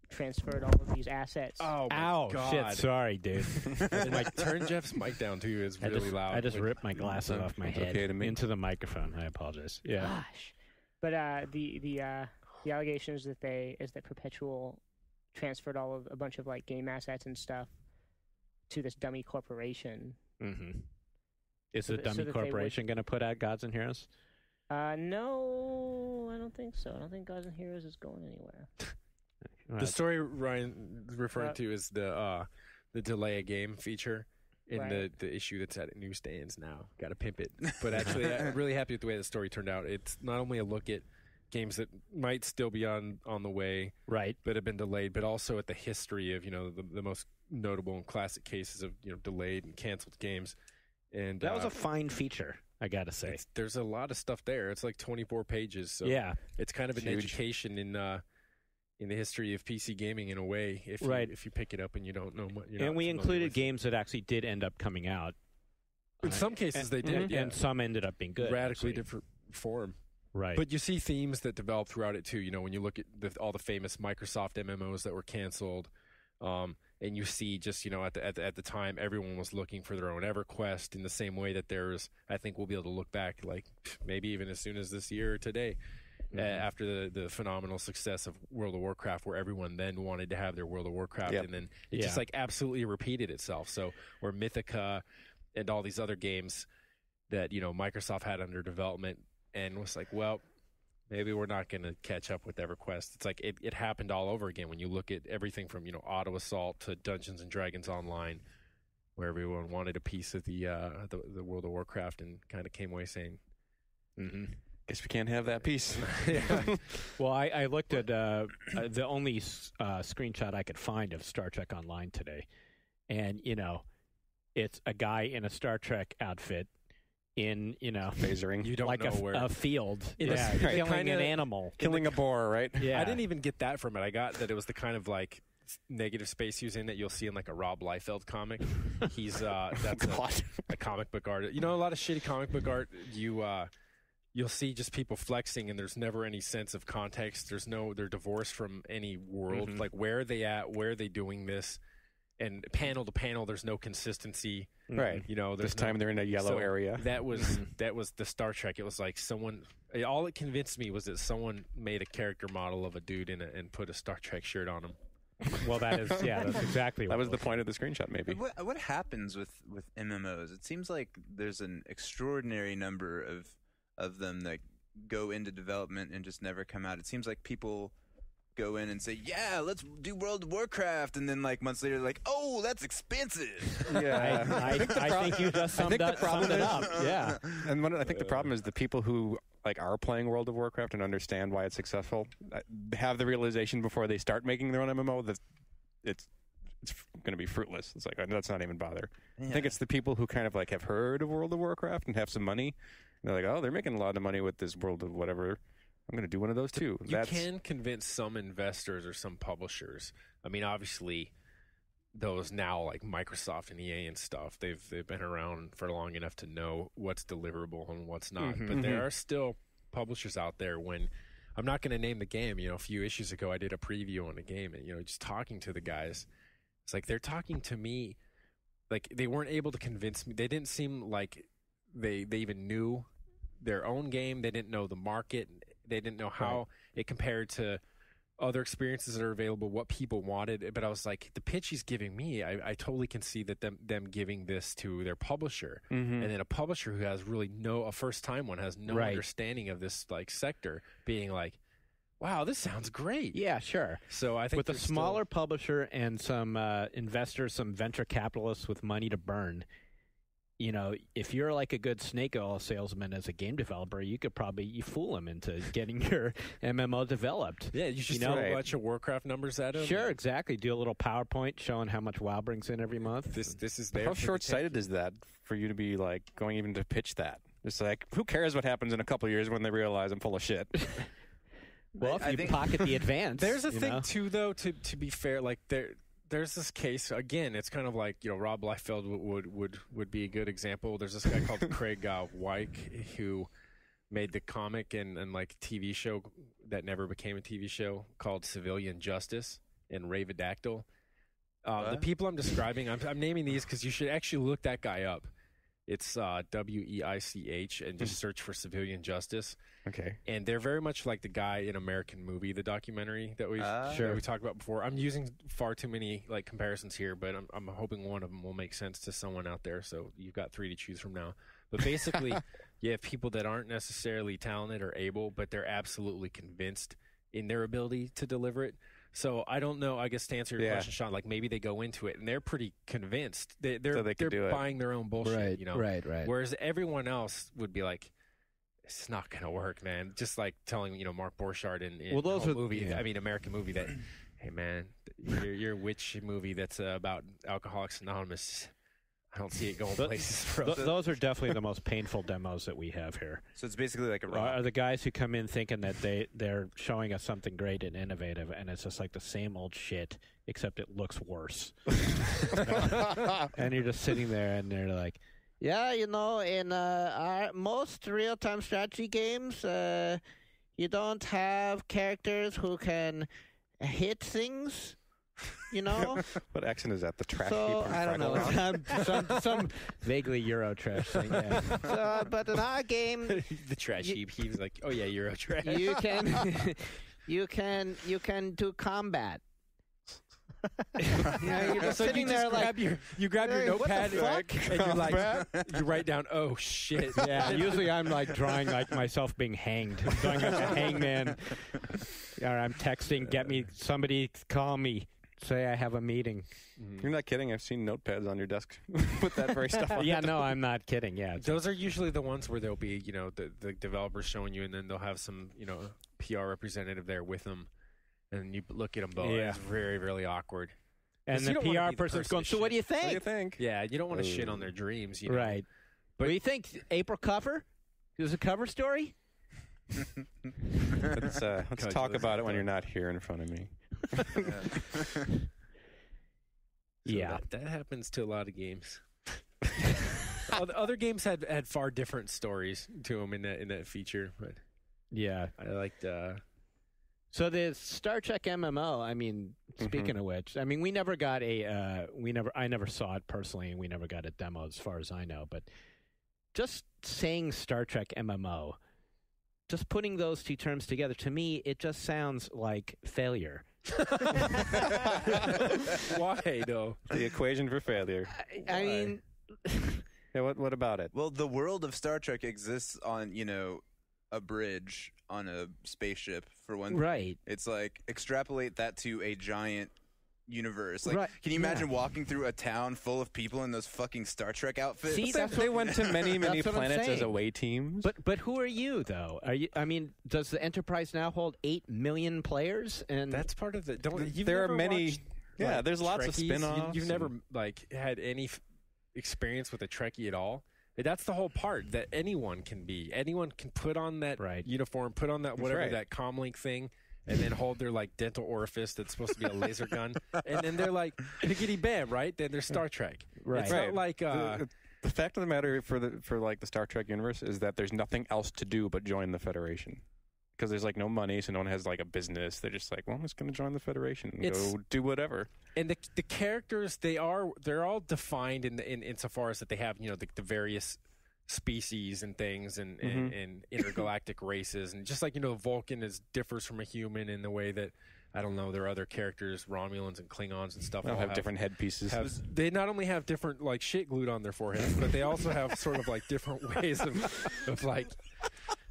transferred all of these assets. Oh, my Ow, God. shit, sorry, dude. Turn Jeff's mic down, too. It's really loud. I just ripped my glasses off my head okay to me. into the microphone. I apologize. Yeah. Gosh. But the allegation is that Perpetual transferred a bunch of like game assets and stuff to this dummy corporation. Mm-hmm. Is the dummy corporation going to put out Gods and Heroes? No, I don't think so. I don't think Gods and Heroes is going anywhere. The story Ryan referring to is the delay a game feature in the issue that's at newsstands now. Got to pimp it. But actually, I'm really happy with the way the story turned out. It's not only a look at games that might still be on the way, right, but have been delayed, but also at the history of the most notable and classic cases of delayed and canceled games. And that was a fine feature, I gotta say. There's a lot of stuff there. It's like 24 pages. So yeah, it's kind of an education in the history of PC gaming in a way. If you pick it up and you don't know what. And we included games that actually did end up coming out. In some cases, they did, and some ended up being good. Radically different form. Right. But you see themes that develop throughout it too. When you look at all the famous Microsoft MMOs that were canceled, and you see just at the time everyone was looking for their own EverQuest in the same way that there's. I think we'll be able to look back like maybe even as soon as this year or today. After the phenomenal success of World of Warcraft, where everyone then wanted to have their World of Warcraft, and then it just like absolutely repeated itself. So, or Mythica and all these other games that Microsoft had under development, and was like, well, maybe we're not going to catch up with EverQuest. It's like it happened all over again when you look at everything from Auto Assault to Dungeons and Dragons Online, where everyone wanted a piece of the World of Warcraft and kind of came away saying, guess we can't have that piece. Well, I looked at the only screenshot I could find of Star Trek Online today, and it's a guy in a Star Trek outfit in phasering. You don't like know where a field. Yeah, killing an animal, killing a boar. Right? Yeah, I didn't even get that from it. I got that it was the kind of like negative space he was in that you'll see in like a Rob Liefeld comic. He's that's a comic book art. A lot of shitty comic book art. You'll see just people flexing, and there's never any sense of context. They're divorced from any world. Like, where are they at? Where are they doing this? And panel to panel, there's no consistency. Right. This time they're in a yellow area. That was the Star Trek. It was like someone. All it convinced me was that someone made a character model of a dude and put a Star Trek shirt on him. Well, that's exactly what that was the point of the screenshot, maybe. What happens with MMOs? It seems like there's an extraordinary number of them that go into development and just never come out. It seems like people go in and say, yeah, let's do World of Warcraft, and then like months later they're like, oh, that's expensive. Yeah, I think you just summed it up. Yeah. And I think the problem is the people who are playing World of Warcraft and understand why it's successful have the realization before they start making their own MMO that it's going to be fruitless. It's like, let's not even bother. Yeah. I think it's the people who kind of have heard of World of Warcraft and have some money. And they're like, oh, they're making a lot of money with this World of whatever. I'm going to do one of those too. You can convince some investors or some publishers. I mean, obviously, those now like Microsoft and EA and stuff, they've been around for long enough to know what's deliverable and what's not. But there are still publishers out there. When I'm not going to name the game. A few issues ago, I did a preview on a game, and just talking to the guys, it's like they're talking to me, like they weren't able to convince me. They didn't seem like they even knew their own game. They didn't know the market. They didn't know how it compared to other experiences that are available, what people wanted. But I was like, the pitch he's giving me, I totally can see that them giving this to their publisher, and then a publisher who has really a first-time one has no understanding of this sector, being like, wow, this sounds great. Yeah, sure. So I think with a smaller publisher and some investors, some venture capitalists with money to burn, if you're like a good snake oil salesman as a game developer, you could probably fool them into getting your MMO developed. Yeah, you just throw a bunch of Warcraft numbers at them. Sure, exactly. Do a little PowerPoint showing how much WoW brings in every month. This is there. How short-sighted is that for you to be going even to pitch that? Just like, who cares what happens in a couple of years when they realize I'm full of shit? Well, if you pocket the advance. There's a thing, too, though, to be fair. Like, there's this case, again, it's kind of like, Rob Liefeld would be a good example. There's this guy called Craig Wyke who made the comic and like TV show that never became a TV show called Civilian Justice and Ravedactyl. The people I'm describing, I'm naming these because you should actually look that guy up. It's Weich and just search for Civilian Justice. Okay. And they're very much like the guy in American Movie, the documentary that we talked about before. I'm using far too many like comparisons here, but I'm hoping one of them will make sense to someone out there. So you've got 3 to choose from now. But basically, you have people that aren't necessarily talented or able, but they're absolutely convinced in their ability to deliver it. So I don't know. I guess to answer your question, Sean, like maybe they go into it and they're pretty convinced. They're buying their own bullshit, Right. Whereas everyone else would be like, it's not going to work, man. Just like telling Mark Borchardt in American Movie that, hey man, your witch movie that's about Alcoholics Anonymous. I don't see it going places. Those are definitely the most painful demos that we have here. So it's basically like are the guys who come in thinking that they're showing us something great and innovative, and it's just like the same old shit, except it looks worse. And you're just sitting there, and they're like, yeah, in our most real-time strategy games, you don't have characters who can hit things. What accent is that? The trash heap? So, I don't know. Some vaguely Euro trash thing, yeah. So, but in our game... the trash heap, he was like, oh yeah, Euro trash. You can do combat. You're just sitting there like... You grab your notepad and you write down, oh shit. Yeah, usually I'm like drawing like myself being hanged. I'm drawing like a hangman. Or I'm texting, somebody call me. Say I have a meeting. You're not kidding. I've seen notepads on your desk with that very stuff on it. No, I'm not kidding. Yeah, those are usually the ones where there'll be, the developers showing you, and then they'll have some, PR representative there with them, and you look at them both. Yeah. It's very, really awkward. And the PR person's going, so what do you think? What do you think? Yeah, you don't want to shit on their dreams, Right. But do you think April cover? Is a cover story? Let's talk about it when you're not here in front of me. That happens to a lot of games. Other games had far different stories to them in that feature, but I liked. So the Star Trek MMO. I mean, speaking of which, I mean we never got I never saw it personally, and we never got a demo as far as I know. But just saying Star Trek MMO, just putting those two terms together, to me, it just sounds like failure. Why though? The equation for failure. I mean, yeah, what about it? Well, the world of Star Trek exists on a bridge on a spaceship for one thing. Right. It's like extrapolate that to a giant universe. Like, can you imagine walking through a town full of people in those fucking Star Trek outfits? See, they went to many planets as away teams. But who are you though? Are you? I mean, does the Enterprise now hold 8 million players? And that's part of the. There are many. Watched, there's lots of spin-offs. You've never had any experience with a Trekkie at all. That's the whole part, that anyone can be. Anyone can put on that uniform, put on that that comlink thing, and then hold their like dental orifice that's supposed to be a laser gun, and then they're like biggity bam, right? Then they're Star Trek. Right. It's not like the fact of the matter for the Star Trek universe is that there's nothing else to do but join the Federation. Because there's like no money, so no one has like a business. They're just like, well, I'm just going to join the Federation and go do whatever. And the characters, they're all defined in insofar as that they have the various species and things and intergalactic races, and just like Vulcan differs from a human in the way that I don't know, there are other characters, Romulans and Klingons and stuff. They'll have different headpieces. They not only have different like shit glued on their foreheads, but they also have sort of like different ways of like.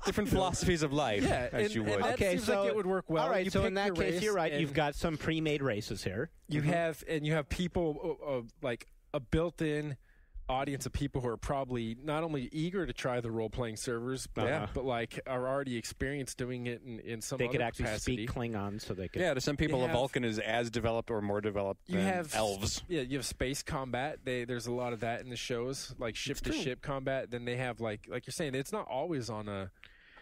Different philosophies of life, as you would. Okay, seems like it would work well. All right, so in that case, you're right. You've got some pre-made races here. You have people like a built-in audience of people who are probably not only eager to try the role-playing servers, but like are already experienced doing it in some. They could other actually capacity. speak Klingon, so they could. Yeah, to some people, a Vulcan is as developed or more developed than elves. Yeah, you have space combat. There's a lot of that in the shows, like ship-to-ship combat. Then they have like you're saying, it's not always on a.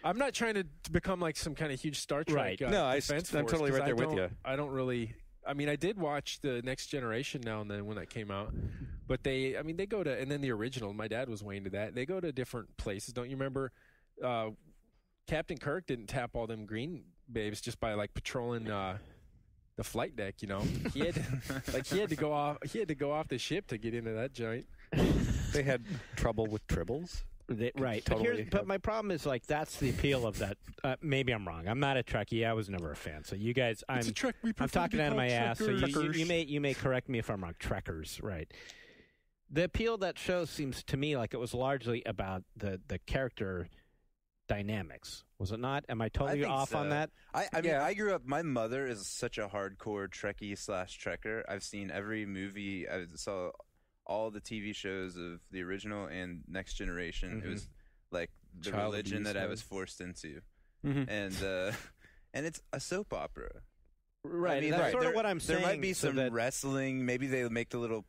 I'm not trying to become like some kind of huge Star Trek. Right. No, I'm totally right there with you. I don't really. I mean, I did watch the Next Generation now and then when that came out, but they go to, and then the original. My dad was way into that. They go to different places. Don't you remember? Captain Kirk didn't tap all them green babes just by like patrolling the flight deck. You know, he had to go off. He had to go off the ship to get into that joint. They had trouble with tribbles. Right. Totally. But my problem is, like, that's the appeal of that. Maybe I'm wrong. I'm not a Trekkie. I was never a fan. So you guys, I'm talking out of my ass. So you may correct me if I'm wrong. Trekkers, right. The appeal of that show seems to me like it was largely about the character dynamics. Was it not? Am I totally off on that? I mean, I grew up, my mother is such a hardcore Trekkie/Trekker. I've seen every movie. I saw all the TV shows of the original and Next Generation. Mm-hmm. It was like the Child religion abuse, that I man. was forced into. Mm-hmm. And it's a soap opera. Right. I mean, that's sort of what I'm saying. There might be so some that, wrestling. Maybe they make the little,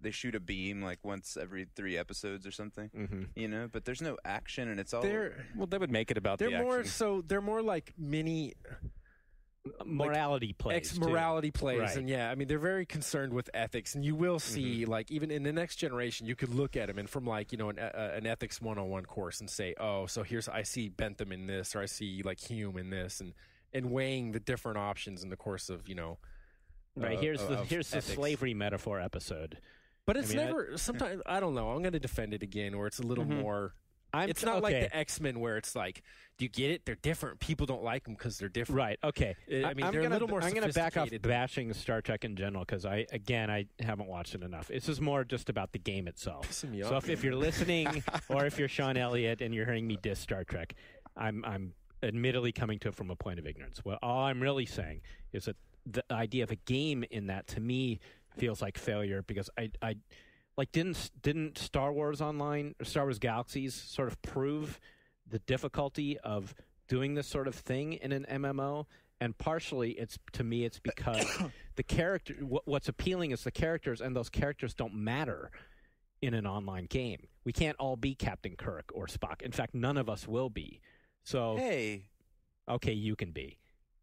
they shoot a beam like once every 3 episodes or something. But there's no action, and it's all. Well, they would make it about the action. They're more like mini morality plays. Ex-morality plays. Right. And yeah, I mean, they're very concerned with ethics. And you will see, like, even in the Next Generation, you could look at them and from, like, an ethics 101 course and say, oh, so I see Bentham in this, or I see, like, Hume in this, and weighing the different options in the course of, Right. Here's the ethics. slavery metaphor episode. But it's sometimes, I don't know, I'm going to defend it again, or it's a little more. It's not like the X-Men where it's like, do you get it? They're different. People don't like them because they're different. Right. Okay. I mean, they're a little more I'm going to back off sophisticated. bashing Star Trek in general because I haven't watched it enough. This is more just about the game itself. Pissing me So off. if you're listening, or if you're Sean Elliott and you're hearing me diss Star Trek, I'm admittedly coming to it from a point of ignorance. Well, all I'm really saying is that the idea of a game in that to me feels like failure because I like didn't Star Wars Online, Star Wars Galaxies sort of prove the difficulty of doing this sort of thing in an MMO? And partially, it's because the character. What's appealing is the characters, and those characters don't matter in an online game. We can't all be Captain Kirk or Spock. In fact, none of us will be. So okay, you can be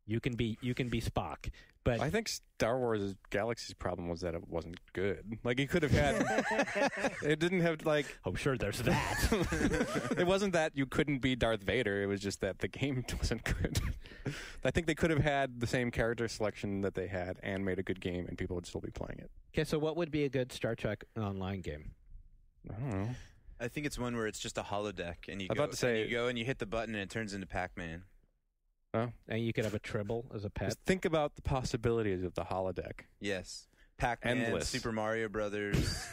Spock. But I think Star Wars Galaxy's problem was that it wasn't good. Like, it could have had... it didn't have, like... Oh, sure, there's that. It wasn't that you couldn't be Darth Vader. It was just that the game wasn't good. I think they could have had the same character selection that they had and made a good game, and people would still be playing it. Okay, so what would be a good Star Trek online game? I don't know. I think it's one where it's just a holodeck, and you I was about to say- go and you hit the button, and it turns into Pac-Man. Oh. And you could have a Tribble as a pet. Just think about the possibilities of the holodeck. Yes. Pac-Man, Endless. Super Mario Brothers,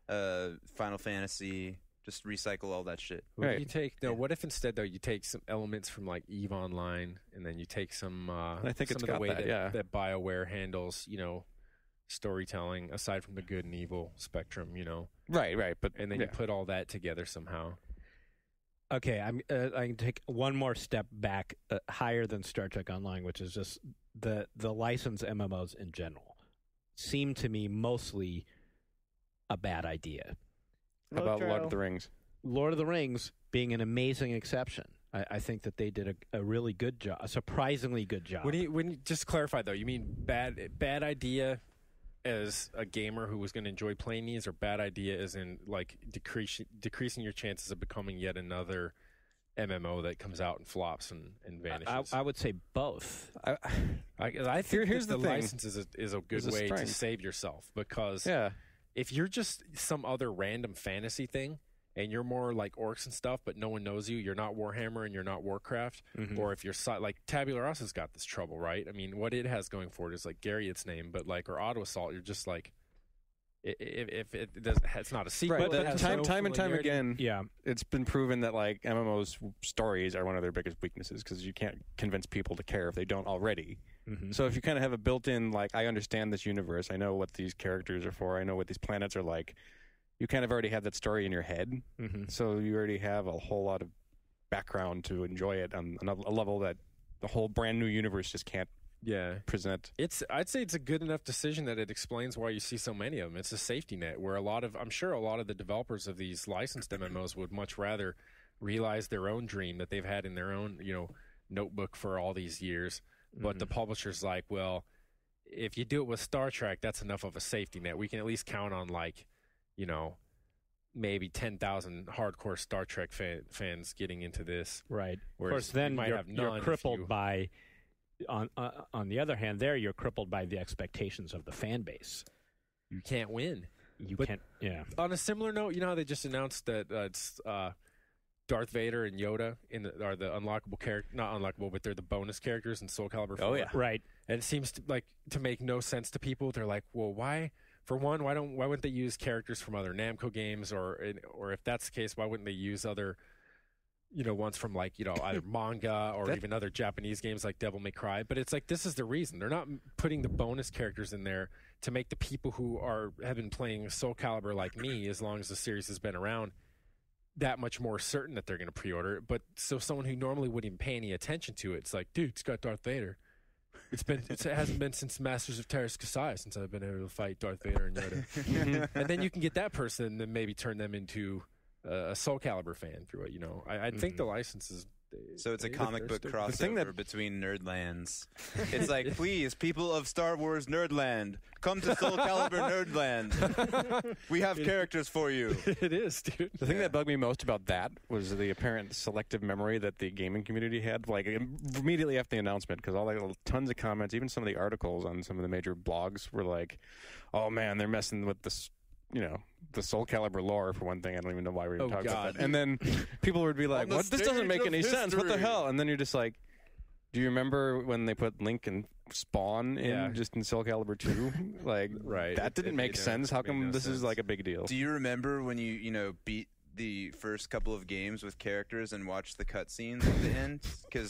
Final Fantasy. Just recycle all that shit. Right. You take what if instead though you take some elements from like EVE Online and then you take some I think some it's of the got way that, that BioWare handles storytelling aside from the good and evil spectrum, Right, but and then you put all that together somehow. Okay, I can take one more step back higher than Star Trek Online, which is just the licensed MMOs in general seem to me mostly a bad idea. How about Lord of the Rings? Lord of the Rings being an amazing exception. I think that they did a really good job, a surprisingly good job. When you just clarify though, you mean bad idea as a gamer who was going to enjoy playing these, or bad idea as in like decreasing your chances of becoming yet another MMO that comes out and flops and vanishes? I would say both. I think Here's the the thing. license is a good It's a way to strength. save yourself, because Yeah. if you're just some other random fantasy thing and you're more like orcs and stuff, but no one knows you're not Warhammer and you're not Warcraft, or if you're like Tabula Rasa's got this trouble, right? I mean, what it has going for it is like Gary, its name, but like, or Auto Assault, you're just like, if it does, it's not a sequel. Right, that but has time no and time familiarity. again, Yeah. it's been proven that like MMOs stories are one of their biggest weaknesses because you can't convince people to care if they don't already. So if you kind of have a built-in, like, I understand this universe, I know what these characters are for, I know what these planets are like, you kind of already have that story in your head. Mm-hmm. So you already have a whole lot of background to enjoy it on a level that the whole brand new universe just can't present. I'd say it's a good enough decision that it explains why you see so many of them. It's a safety net where I'm sure a lot of the developers of these licensed MMOs would much rather realize their own dream that they've had in their own, notebook for all these years. But the publisher's like, well, if you do it with Star Trek, that's enough of a safety net. We can at least count on maybe 10,000 hardcore Star Trek fans getting into this. Right. Whereas of course, then you're crippled by. On the other hand, you're crippled by the expectations of the fan base. You can't win. You can't. Yeah. On a similar note, you know how they just announced that it's Darth Vader and Yoda are the unlockable character, not unlockable, but they're the bonus characters in Soul Calibur 4. Oh yeah, right. And it seems to make no sense to people. They're like, well, why? For one, why wouldn't they use characters from other Namco games, or if that's the case, why wouldn't they use other ones from either manga or even other Japanese games like Devil May Cry? But it's like, this is the reason. They're not putting the bonus characters in there to make the people who have been playing Soul Calibur like me, as long as the series has been around, that much more certain that they're going to pre-order it. But so someone who normally wouldn't pay any attention to it's like, dude, it's got Darth Vader. It hasn't been since Masters of Terras Kasai since I've been able to fight Darth Vader and Yoda. And then you can get that person and then maybe turn them into a Soul Calibur fan through it. I think the license is. So it's a comic book crossover between Nerdlands. It's like, please, people of Star Wars Nerdland, come to Soul Calibur Nerdland. We have characters for you. It is, dude. The thing that bugged me most about that was the apparent selective memory that the gaming community had, immediately after the announcement, because tons of comments, even some of the articles on some of the major blogs were like, "Oh man, they're messing with this." The Soul Calibur lore, for one thing. I don't even know why we were talking about that. And then people would be like, "What? This doesn't make any sense. What the hell?" And then you're just like, "Do you remember when they put Link and Spawn in just in Soul Calibur 2? Right. That didn't make sense. How come this is like a big deal?" Do you remember when you beat the first couple of games with characters and watched the cutscenes at the end? Because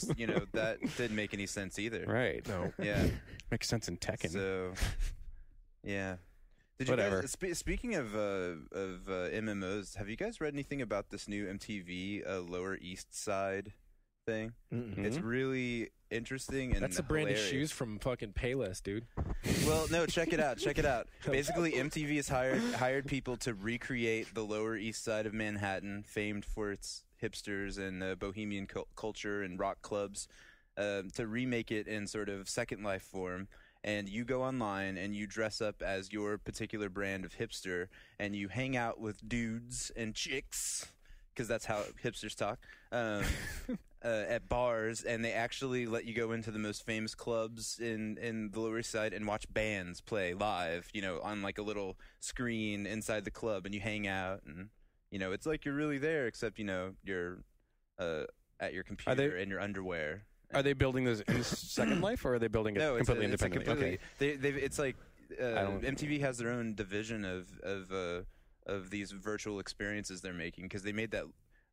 that didn't make any sense either. Right. No. Yeah. Makes sense in Tekken. So, yeah. Whatever. Speaking of MMOs, have you guys read anything about this new MTV Lower East Side thing? Mm-hmm. It's really interesting and that's a brand hilarious. of shoes from fucking Payless, dude. Well, no, check it out. Basically, MTV has hired people to recreate the Lower East Side of Manhattan, famed for its hipsters and bohemian culture and rock clubs, to remake it in sort of Second Life form. And you go online and you dress up as your particular brand of hipster, and you hang out with dudes and chicks, because that's how hipsters talk, at bars, and they actually let you go into the most famous clubs in the Lower East Side and watch bands play live, on like a little screen inside the club, and you hang out, and it's like you're really there, except you're at your computer in your underwear. Are they building this in Second Life, or are they building it completely independently? It's like MTV has their own division of these virtual experiences they're making, because they made that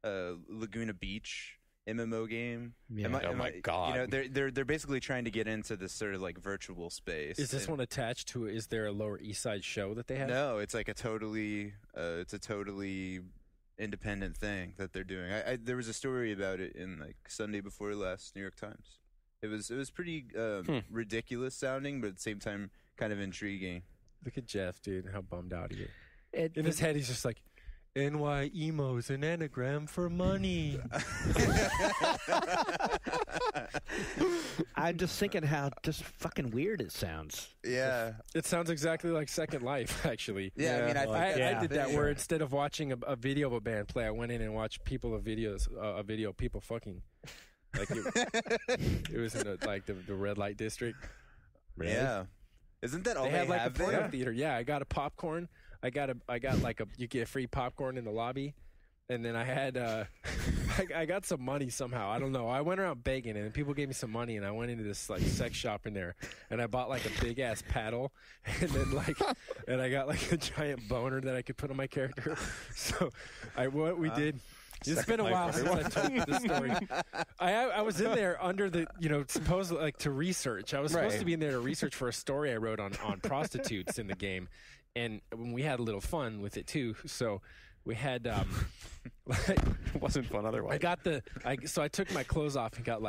Laguna Beach MMO game. Yeah. Oh my god! They're basically trying to get into this sort of like virtual space. Is this one attached to? Is there a Lower East Side show that they have? No, it's like a totally independent thing that they're doing. There was a story about it in like Sunday Before Last New York Times. It was pretty ridiculous sounding, but at the same time kind of intriguing. Look at Jeff, dude, how bummed out he is. In his head, he's just like, NY emo's an anagram for money. I'm just thinking how just fucking weird it sounds. Yeah. It sounds exactly like Second Life, actually. Yeah, I mean, I did that where instead of watching a video of a band play, I went in and watched a video of people fucking. Like it was in the red light district. Really? Yeah. Isn't that all they have? Like have a porno theater. Yeah, I got a popcorn. I got you get free popcorn in the lobby, and then I had I got some money somehow. I don't know. I went around begging, and people gave me some money, and I went into this like sex shop in there, and I bought like a big ass paddle, and then and I got like a giant boner that I could put on my character. So what we did. It's been a while since I told this story. I was in there under the, supposedly to research. I was supposed to be in there to research for a story I wrote on prostitutes in the game. and we had a little fun with it too. So we had It wasn't fun otherwise. So I took my clothes off and got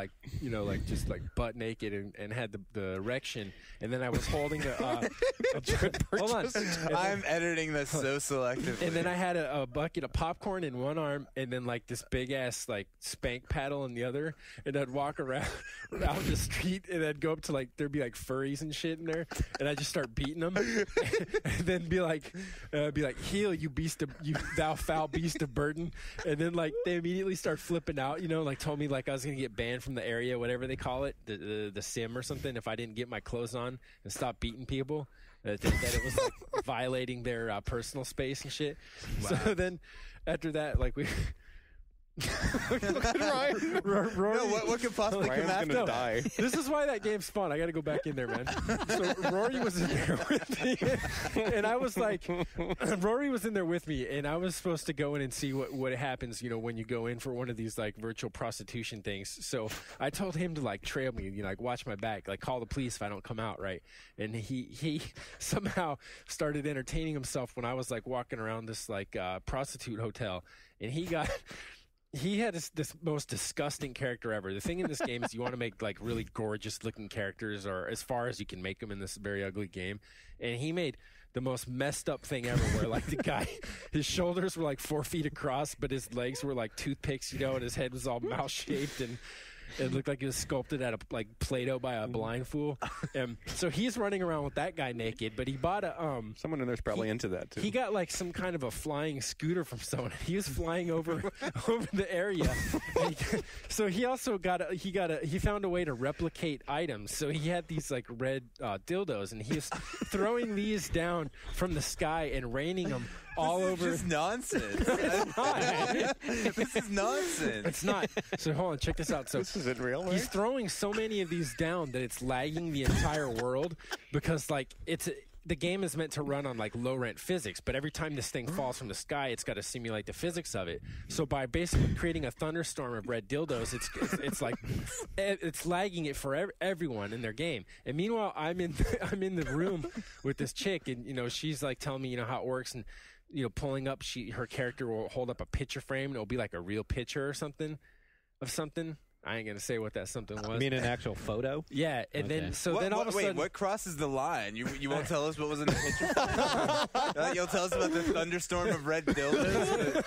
just butt naked and had the erection, and then I was holding a hold on. I'm editing this so selectively. And then I had a bucket of popcorn in one arm, and then this big ass spank paddle in the other, and I'd walk around out the street, and I'd go up to there'd be furries and shit in there, and I'd just start beating them, and then be like, "Heel, you beast of thou foul beast of burden," and then they immediately start flipping out, told me I was gonna get banned from the area, whatever they call it, the sim or something, if I didn't get my clothes on and stop beating people. That it was violating their personal space and shit. Wow. So then after that, we look at Ryan. Rory, no, what could possibly come after? Gonna die. This is why that game's fun. I got to go back in there, man. So Rory was in there with me, and I was Rory was in there with me, and I was supposed to go in and see what happens, when you go in for one of these virtual prostitution things. So I told him to trail me, watch my back, call the police if I don't come out, right? And he somehow started entertaining himself when I was walking around this prostitute hotel, and he had this most disgusting character ever. The thing in this game is you want to make really gorgeous looking characters, or as far as you can make them in this very ugly game. And he made the most messed up thing ever, where the guy, his shoulders were 4 feet across, but his legs were toothpicks, and his head was all mouse shaped, and it looked like it was sculpted out of Play-Doh by a blind fool. So he's running around with that guy naked, but he bought a someone in there's probably into that too. He got some kind of a flying scooter from someone. He was flying over the area. So he also he found a way to replicate items. So he had these red dildos, and he was throwing these down from the sky and raining them all over. This is just nonsense. It's not. This is nonsense. It's not. So hold on, check this out. So this isn't real. Right? He's throwing so many of these down that it's lagging the entire world, because the game is meant to run on low rent physics, but every time this thing falls from the sky, it's got to simulate the physics of it. So by basically creating a thunderstorm of red dildos, it's lagging it for everyone in their game. And meanwhile, I'm in the room with this chick, and she's telling me how it works, and pulling up, her character will hold up a picture frame, and it'll be a real picture or something of something. I ain't gonna say what that something was. You mean an actual photo? Yeah, and then all of a sudden, what crosses the line? You won't tell us what was in the picture? You'll tell us about the thunderstorm of red dildos.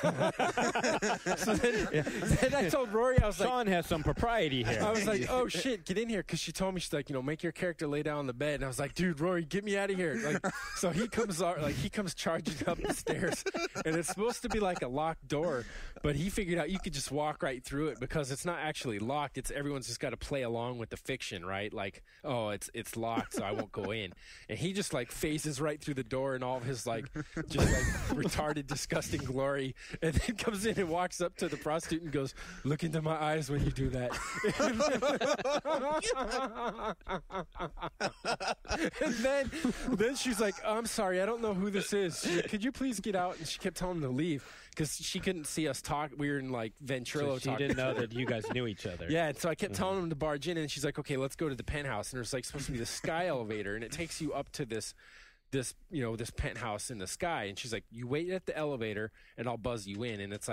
So then I told Rory, I was Sean has some propriety here. I was oh shit, get in here, because she told me, she's make your character lay down on the bed, and I was dude, Rory, get me out of here. So he comes charging up the stairs, and it's supposed to be a locked door, but he figured out you could just walk right through it, because it's not actually locked. It's everyone's just got to play along with the fiction, right? It's locked, so I won't go in. And he just phases right through the door in all of his retarded, disgusting glory, and then comes in and walks up to the prostitute and goes, "Look into my eyes when you do that." And then she's "I'm sorry, I don't know who this is. Could you please get out?" And she kept telling him to leave, because she couldn't see us talk. We were in Ventrilo. So she didn't know that you guys knew each other. Yeah, and so I kept telling him to barge in, and she's "Okay, let's go to the penthouse." And there's supposed to be the sky elevator, and it takes you up to this penthouse in the sky. And she's "You wait at the elevator, and I'll buzz you in." And it's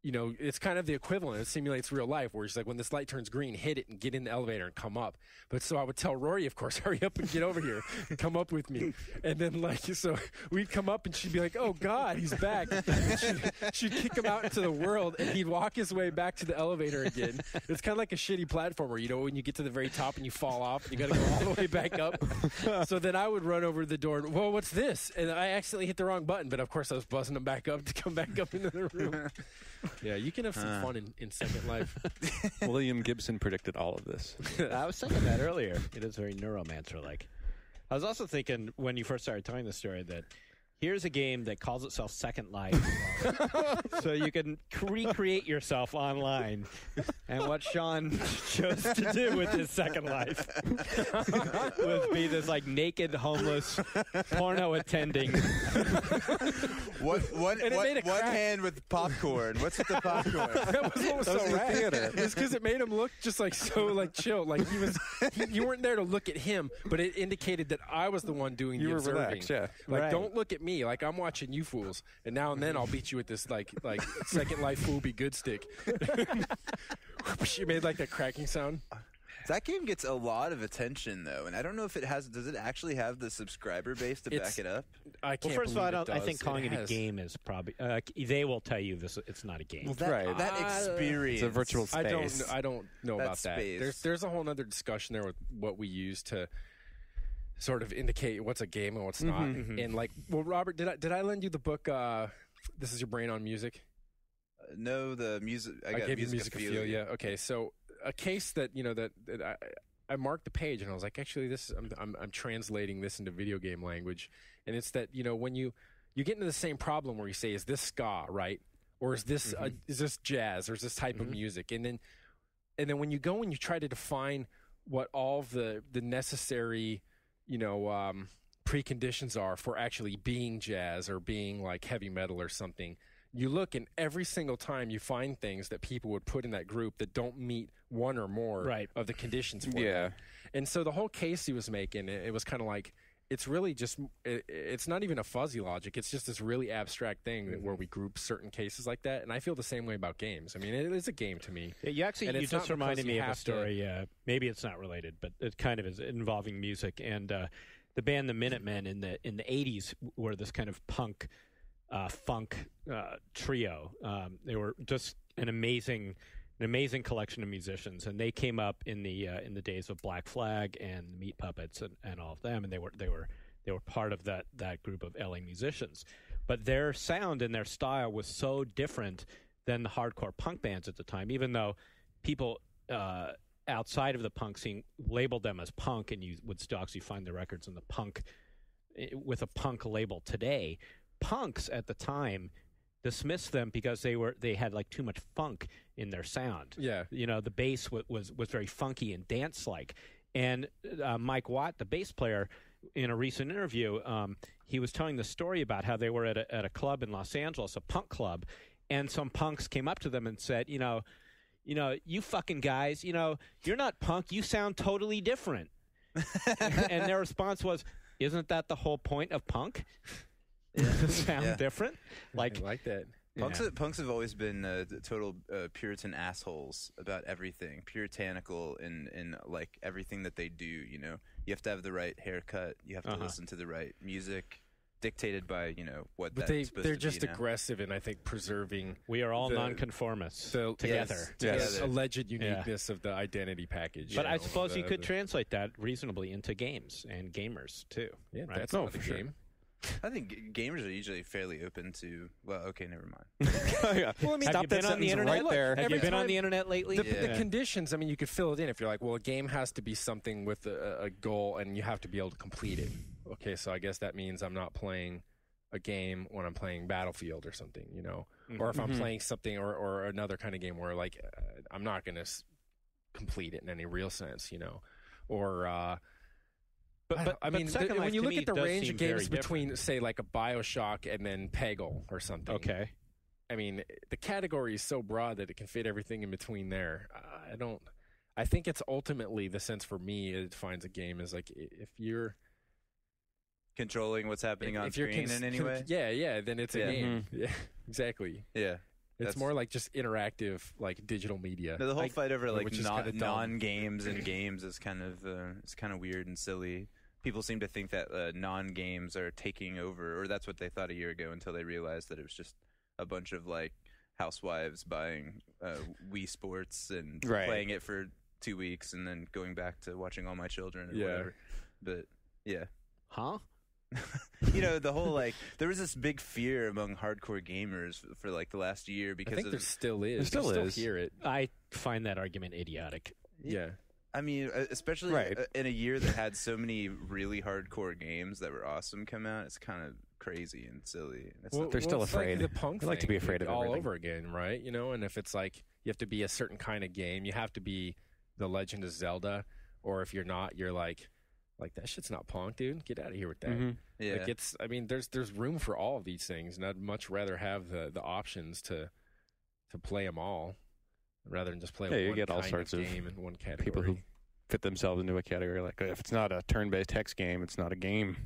it's kind of the equivalent. It simulates real life, where it's when this light turns green, hit it and get in the elevator and come up. But so I would tell Rory, of course, hurry up and get over here and come up with me. And then so we'd come up, and she'd be "Oh God, he's back." And she'd kick him out into the world, and he'd walk his way back to the elevator again. It's kind of like a shitty platformer, when you get to the very top and you fall off, and you got to go all the way back up. So then I would run over to the door and, "Whoa, what's this?" And I accidentally hit the wrong button, but of course I was buzzing him back up to come back up into the room. Yeah, you can have some fun in Second Life. William Gibson predicted all of this. I was thinking that earlier. It is very Neuromancer-like. I was also thinking, when you first started telling the story, that Here's a game that calls itself Second Life. So you can recreate yourself online. And what Sean chose to do with his Second Life was be this like naked, homeless, porno attending. One hand with popcorn. What's with the popcorn? That was what was so rad. It's because it made him look just like so like chill. Like you weren't there to look at him, but it indicated that I was the one doing the observing. Relaxed, yeah. Like, Right. don't look at me. Like, I'm watching you fools, and now and then I'll beat you with this like Second Life fool be good stick. She made like that cracking sound. That game gets a lot of attention though, and I don't know if it has. Does it actually have the subscriber base to back it up? I can't. Well, first of all, believe it I think does. calling it a has. game is probably. They will tell you this. It's not a game. Well, that experience. It's a virtual space. I don't know That about space. that. There's a whole other discussion there with what we use to sort of indicate what's a game and what's not. And like, well, Robert, did I lend you the book? This is your brain on music. No, the music. I got gave you Musicophilia. Okay, so a case that that I marked the page and I was like, actually, I'm translating this into video game language, and it's that when you get into the same problem where you say, is this ska, right, or is this jazz, or is this type of music, and then when you go and you try to define what all the necessary preconditions are for actually being jazz or being like heavy metal or something. You look, and every single time you find things that people would put in that group that don't meet one or more of the conditions for them. And so the whole case he was making, it was kind of like, it's really just, it's not even a fuzzy logic. It's just this really abstract thing where we group certain cases like that. And I feel the same way about games. I mean, it is a game to me. You actually, And you it's not just reminded because me you of a have to- story. Maybe it's not related, but it kind of is involving music. And the band The Minutemen in the 80s were this kind of punk, funk trio. They were just an amazing collection of musicians, and they came up in the days of Black Flag and Meat Puppets and all of them, and they were part of that group of LA musicians. But their sound and their style was so different than the hardcore punk bands at the time, even though people outside of the punk scene labeled them as punk, and you would still actually find the records in the punk with a punk label today. Punks at the time dismissed them because they had like too much funk in their sound. Yeah. The bass was very funky and dance like. And Mike Watt, the bass player, in a recent interview, he was telling the story about how they were at a club in Los Angeles, a punk club, and some punks came up to them and said, you fucking guys, you're not punk, you sound totally different. And their response was, isn't that the whole point of punk? Sound different? I like that. Punks have always been total Puritan assholes about everything, puritanical in like everything that they do. You have to have the right haircut, you have to listen to the right music, dictated by what. But they're just aggressive in, I think, preserving. We are all nonconformists together. Yes. Alleged uniqueness of the identity package. But I suppose you could translate that reasonably into games and gamers too. Yeah, right? that's not the game. I think gamers are usually fairly open to. Well, okay, never mind. Well, I mean, Have you been on the internet? right there. Have you been on the internet lately? The conditions, I mean, you could fill it in if you're like, well, a game has to be something with a goal, and you have to be able to complete it. Okay, so I guess that means I'm not playing a game when I'm playing Battlefield or something, or if I'm playing something or another kind of game where like I'm not going to complete it in any real sense, or. But I mean, when you look at the range of games between, say, like a BioShock and then Peggle or something. Okay. I mean, the category is so broad that it can fit everything in between there. I think it's ultimately the sense for me it defines a game is like if you're controlling what's happening on screen in any way. Yeah, then it's a game. Yeah, exactly. Yeah. It's more like just interactive, like digital media. No, the whole fight over like non-games and games is kind of weird and silly. People seem to think that non-games are taking over, or that's what they thought a year ago until they realized that it was just a bunch of like housewives buying Wii Sports and playing it for 2 weeks and then going back to watching All My Children or whatever. But yeah. Huh? The whole like there was this big fear among hardcore gamers for like the last year because I think there still is. There still is. Hear it. I find that argument idiotic. Yeah. I mean, especially in a year that had so many really hardcore games that were awesome come out, it's kind of crazy and silly. And They're still it's afraid. Like the punk They like to thing be afraid of all everything. over again, right? And if it's like you have to be a certain kind of game, you have to be The Legend of Zelda, or if you're not, you're like that shit's not punk, dude. Get out of here with that. Mm-hmm. yeah. Like there's room for all of these things, and I'd much rather have the options to play them all rather than just play Yeah, you one get all kind sorts of game in one category. People who fit themselves into a category. Like, if it's not a turn-based hex game, it's not a game.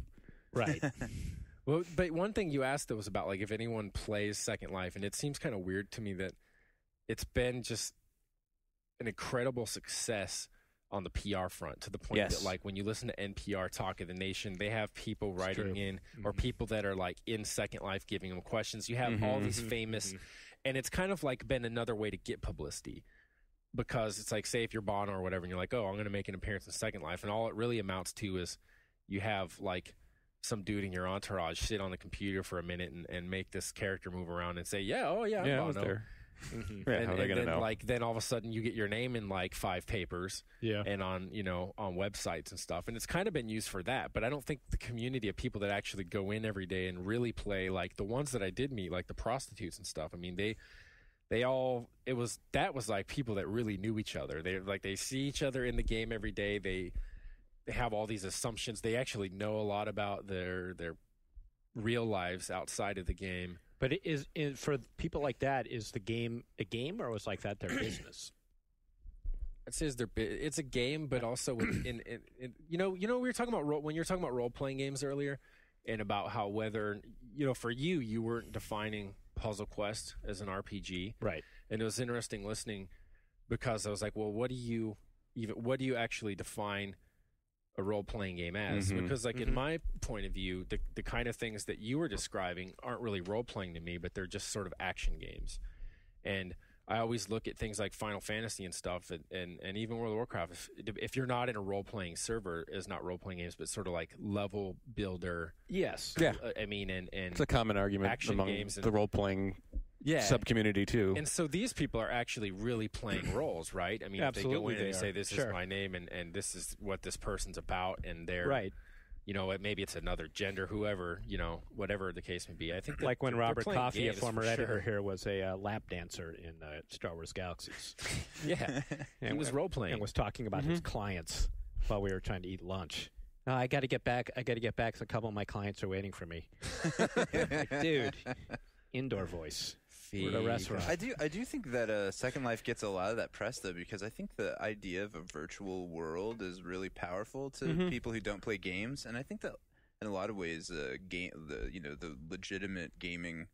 Right. Well, but one thing you asked though was about like if anyone plays Second Life, and it seems kind of weird to me that it's been just an incredible success on the PR front, to the point Yes. that like when you listen to NPR Talk of the Nation, they have people writing true. in, or people that are like in Second Life giving them questions. You have all these famous, and it's kind of like been another way to get publicity. Because it's like, say if you're Bono or whatever, and you're like, oh, I'm going to make an appearance in Second Life, and all it really amounts to is you have like some dude in your entourage sit on the computer for a minute and make this character move around and say, yeah, oh yeah, I'm Yeah, I was Bono. there. Mm-hmm. Yeah, how are they gonna then, know? Like, then all of a sudden you get your name in like 5 papers, Yeah. and on on websites and stuff, and it's kind of been used for that. But I don't think the community of people that actually go in every day and really play, like the ones that I did meet, like the prostitutes and stuff. I mean, that was like people that really knew each other. They see each other in the game every day. They have all these assumptions. They actually know a lot about their real lives outside of the game. But for people like that, is the game a game, or was like that their business? It says it's a game, but also in we were talking about when you were talking about role playing games earlier, and about how whether for you weren't defining Puzzle Quest as an RPG, Right. and it was interesting listening, because I was like, well, what do you actually define a role-playing game as? Mhm. Because like in my point of view, the kind of things that you were describing aren't really role-playing to me, but they're just sort of action games. And I always look at things like Final Fantasy and stuff, and even World of Warcraft. If you're not in a role-playing server, is not role-playing games, but sort of like level builder. Yes. Yeah. I mean, and It's a common argument action among games and- the role-playing yeah. sub-community, too. And so these people are actually really playing roles, right? I mean, if they go Absolutely in and they they say, are. this Sure. is my name, and this is what this person's about, and they're Right. Maybe it's another gender, whoever, whatever the case may be. I think that Like when they're Robert playing Coffey, a games former for editor sure. here, was a lap dancer in Star Wars Galaxies. Yeah, he And was role playing. and was talking about his clients while we were trying to eat lunch. I got to get back. I got to get back. So a couple of my clients are waiting for me. Like, dude, indoor voice. We're at a restaurant. I do think that Second Life gets a lot of that press though, because I think the idea of a virtual world is really powerful to people who don't play games, and I think that in a lot of ways, the legitimate gaming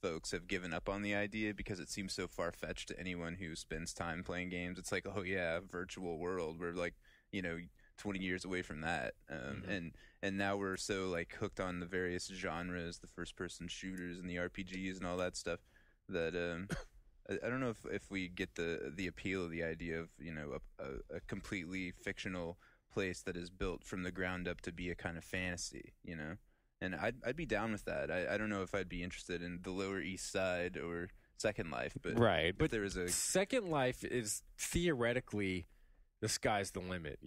folks have given up on the idea because it seems so far fetched to anyone who spends time playing games. It's like, oh yeah, virtual world. We're like 20 years away from that, and now we're so like hooked on the various genres, the first person shooters and the RPGs and all that stuff, that I don't know if we get the appeal of the idea of a completely fictional place that is built from the ground up to be a kind of fantasy, and I'd be down with that. I don't know if I'd be interested in the Lower East Side or Second Life, but Right. but there is a Second Life is theoretically the sky's the limit.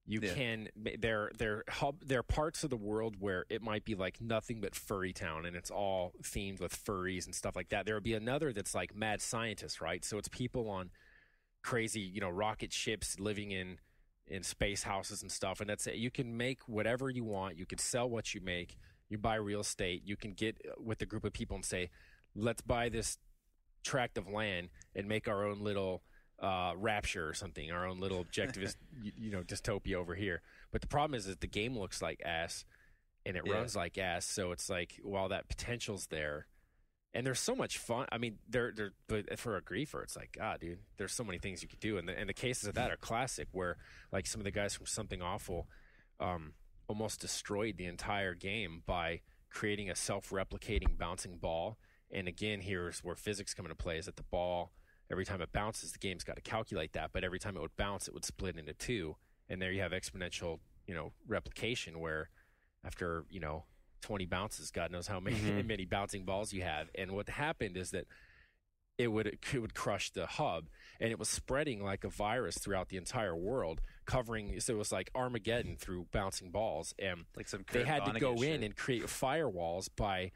You Yeah. can there are parts of the world where it might be like nothing but furry town, and it's all themed with furries and stuff like that. There would be another that's like mad scientists, right? So it's people on crazy rocket ships living in space houses and stuff, and that's it. You can make whatever you want. You can sell what you make. You buy real estate. You can get with a group of people and say, let's buy this tract of land and make our own little Rapture or something, our own little objectivist dystopia over here. But the problem is that the game looks like ass and it runs like ass. So it's like, while that potential's there, and there's so much fun. I mean, but for a griefer, it's like, God, dude, there's so many things you could do, and the cases of that are classic. Where like some of the guys from Something Awful almost destroyed the entire game by creating a self-replicating bouncing ball. And again, here's where physics come into play: is that the ball, every time it bounces, the game's got to calculate that, but every time it would bounce, it would split into two, and there you have exponential, replication, where after 20 bounces, God knows how many many bouncing balls you have. And what happened is that it would crush the hub, and it was spreading like a virus throughout the entire world, covering. So it was like Armageddon through bouncing balls, and Like some they Kurt had to Vonnegut go in shit. and create firewalls by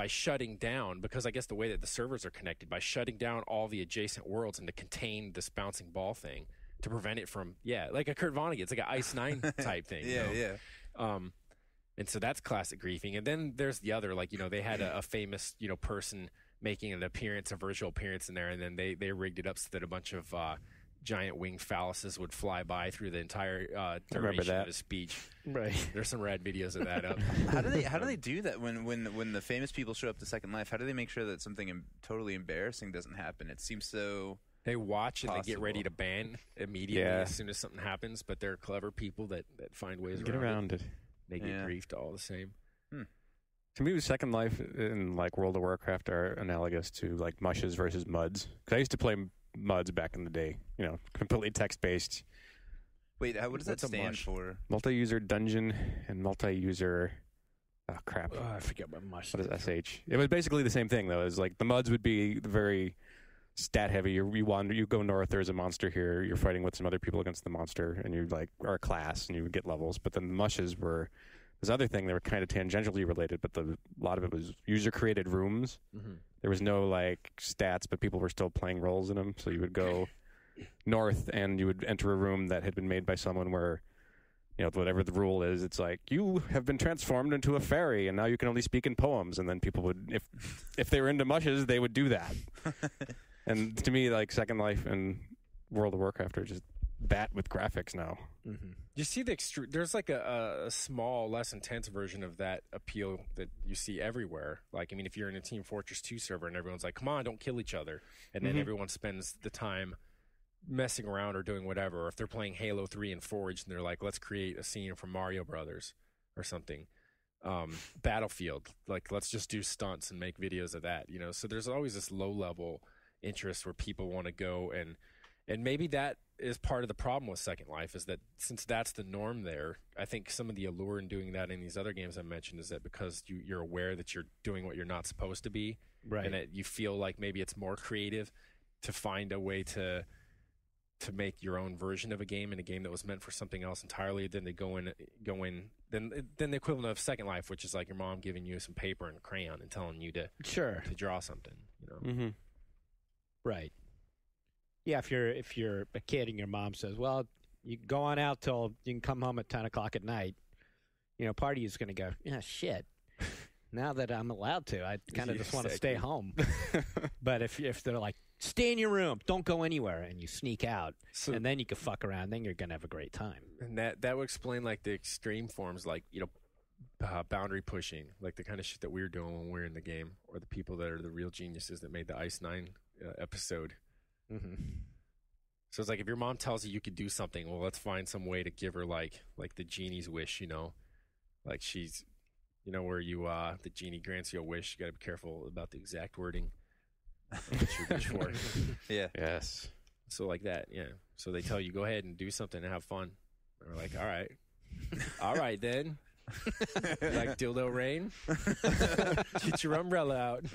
shutting down, because I guess the way that the servers are connected, by shutting down all the adjacent worlds and to contain this bouncing ball thing to prevent it from like a Kurt Vonnegut. It's like an Ice 9 type thing. Yeah. And so that's classic griefing. And then there's the other, they had a famous, person making a virtual appearance in there, and then they rigged it up so that a bunch of giant winged phalluses would fly by through the entire duration of his speech. Right. There's some rad videos of that up. How do they do that when the famous people show up to Second Life? How do they make sure that something totally embarrassing doesn't happen? It seems so. They watch and they get Possible. ready to ban immediately as soon as something happens, but they're clever people that find ways Get around it. They get griefed all the same. To me, Second Life and World of Warcraft are analogous to mushes versus muds. Because I used to play muds back in the day. Completely text-based. Wait, what does that What's a stand mush? for? Multi-user dungeon and multi-user... Oh, crap. I forget what mush. What is SH? It was basically the same thing, though. It was the muds would be very stat-heavy. You go north, there's a monster here, you're fighting with some other people against the monster, and you are a class, and you would get levels. But then the mushes were this other thing. They were kind of tangentially related, but a lot of it was user-created rooms. Mm-hmm. There was no stats, but people were still playing roles in them. So you would go north, and you would enter a room that had been made by someone where, whatever the rule is, it's you have been transformed into a fairy, and now you can only speak in poems. And then people would, if they were into mushes, they would do that. And to me, Second Life and World of Warcraft are just that with graphics now. Mm-hmm. You see there's a small, less intense version of that appeal that you see everywhere. If you're in a Team Fortress 2 server and everyone's like, come on, don't kill each other. And then everyone spends the time messing around or doing whatever. Or if they're playing Halo 3 and Forge and they're like, let's create a scene from Mario Brothers or something. Battlefield, let's just do stunts and make videos of that. So there's always this low-level interest where people want to go, and maybe that is part of the problem with Second Life, is that since that's the norm there, I think some of the allure in doing that in these other games I mentioned is that because you're aware that you're doing what you're not supposed to be, right, and that you feel like maybe it's more creative to find a way to make your own version of a game in a game that was meant for something else entirely. Then they go in then the equivalent of Second Life, which is like your mom giving you some paper and a crayon and telling you to draw something, Mm-hmm. Right. Yeah, if you're a kid and your mom says, well, you go on out till you can come home at 10 o'clock at night, part of you is going to go, yeah, shit. Now that I'm allowed to, I kind of just want to stay home. But if they're like, stay in your room, don't go anywhere, and you sneak out, and then you can fuck around, then you're going to have a great time. And that would explain the extreme forms, boundary pushing, the kind of shit that we were doing when we were in the game, or the people that are the real geniuses that made the Ice 9 episode. Mm-hmm. So it's if your mom tells you could do something, well, let's find some way to give her the genie's wish, she's, where you the genie grants you a wish. You got to be careful about the exact wording of what you wish for. Yeah. Yes. So that, yeah. So they tell you go ahead and do something and have fun. And we're like, all right then. Dildo rain. Get your umbrella out.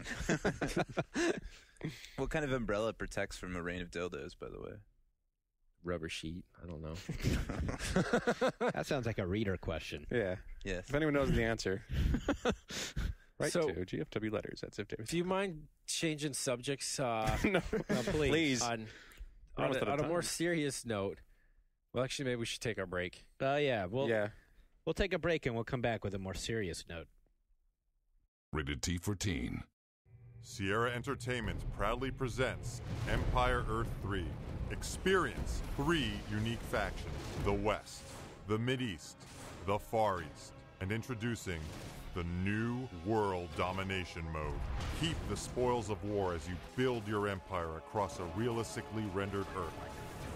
What kind of umbrella protects from a rain of dildos, by the way? Rubber sheet. I don't know. That sounds like a reader question. Yeah. Yes. If anyone knows the answer, write So- to GFW letters at Ziff Davis. Do you mind changing subjects? No, please. On We're almost out of a time. more serious note. Well, actually, maybe we should take our break. Yeah, Yeah. we'll take a break and we'll come back with a more serious note. Rated T for Teen. Sierra Entertainment proudly presents Empire Earth 3. Experience 3 unique factions: the West, the Mideast, the Far East, and introducing the new World Domination Mode. Keep the spoils of war as you build your empire across a realistically rendered Earth.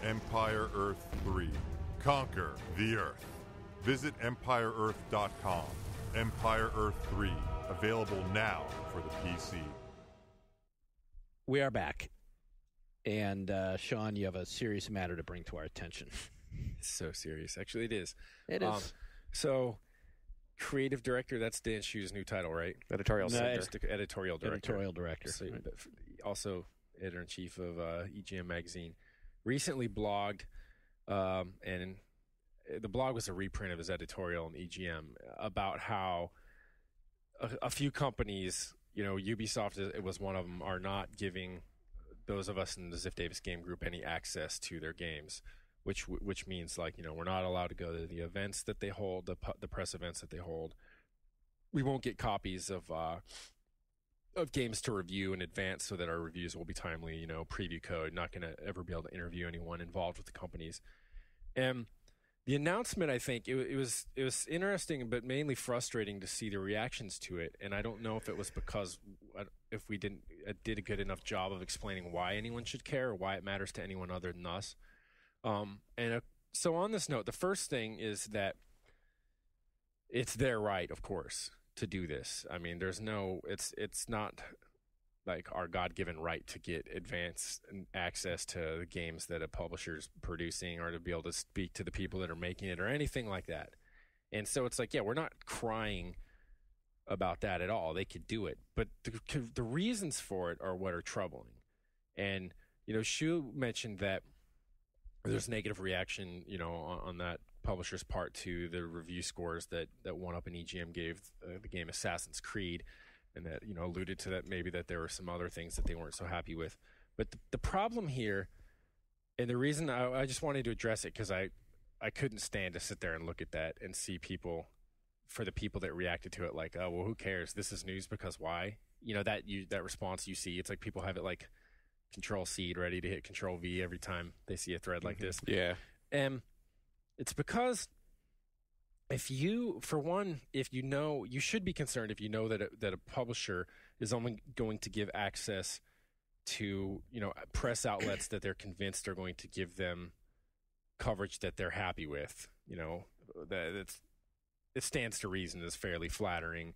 Empire Earth 3. Conquer the Earth. Visit EmpireEarth.com. Empire Earth 3. Available now for the PC. We are back. And, Sean, you have a serious matter to bring to our attention. It's so serious. Actually, it is. It is. So, creative director. That's Dan Shu's new title, right? Editorial center. Editorial director. Editorial director. So, right. also editor-in-chief of EGM magazine. Recently blogged, and the blog was a reprint of his editorial in EGM about how a few companies, Ubisoft it was one of them, are not giving those of us in the Ziff Davis game group any access to their games, which means we're not allowed to go to the events that they hold, the press events that they hold. We won't get copies of games to review in advance so that our reviews will be timely. Preview code. Not going to ever be able to interview anyone involved with the companies. And the announcement, I think it was interesting, but mainly frustrating to see the reactions to it. And I don't know if it was because if we did a good enough job of explaining why anyone should care or why it matters to anyone other than us. So on this note, the first thing is that it's their right, of course, to do this. I mean, it's not like our God-given right to get advance access to the games that a publisher's producing or to be able to speak to the people that are making it or anything like that. And so it's we're not crying about that at all. They could do it. But the reasons for it are what are troubling. And, Shu mentioned that there's negative reaction, on that publisher's part to the review scores that One Up and EGM gave the game Assassin's Creed, and that alluded to that maybe that there were some other things that they weren't so happy with. But the problem here, and the reason I just wanted to address it because I couldn't stand to sit there and look at that and see people, for the people that reacted to it, oh well, who cares? This is news because why? That response you see, it's like people have it Control-C ready to hit Control-V every time they see a thread like this. Yeah. And it's because you should be concerned if you know that a publisher is only going to give access to, press outlets that they're convinced are going to give them coverage that they're happy with. That it stands to reason is fairly flattering.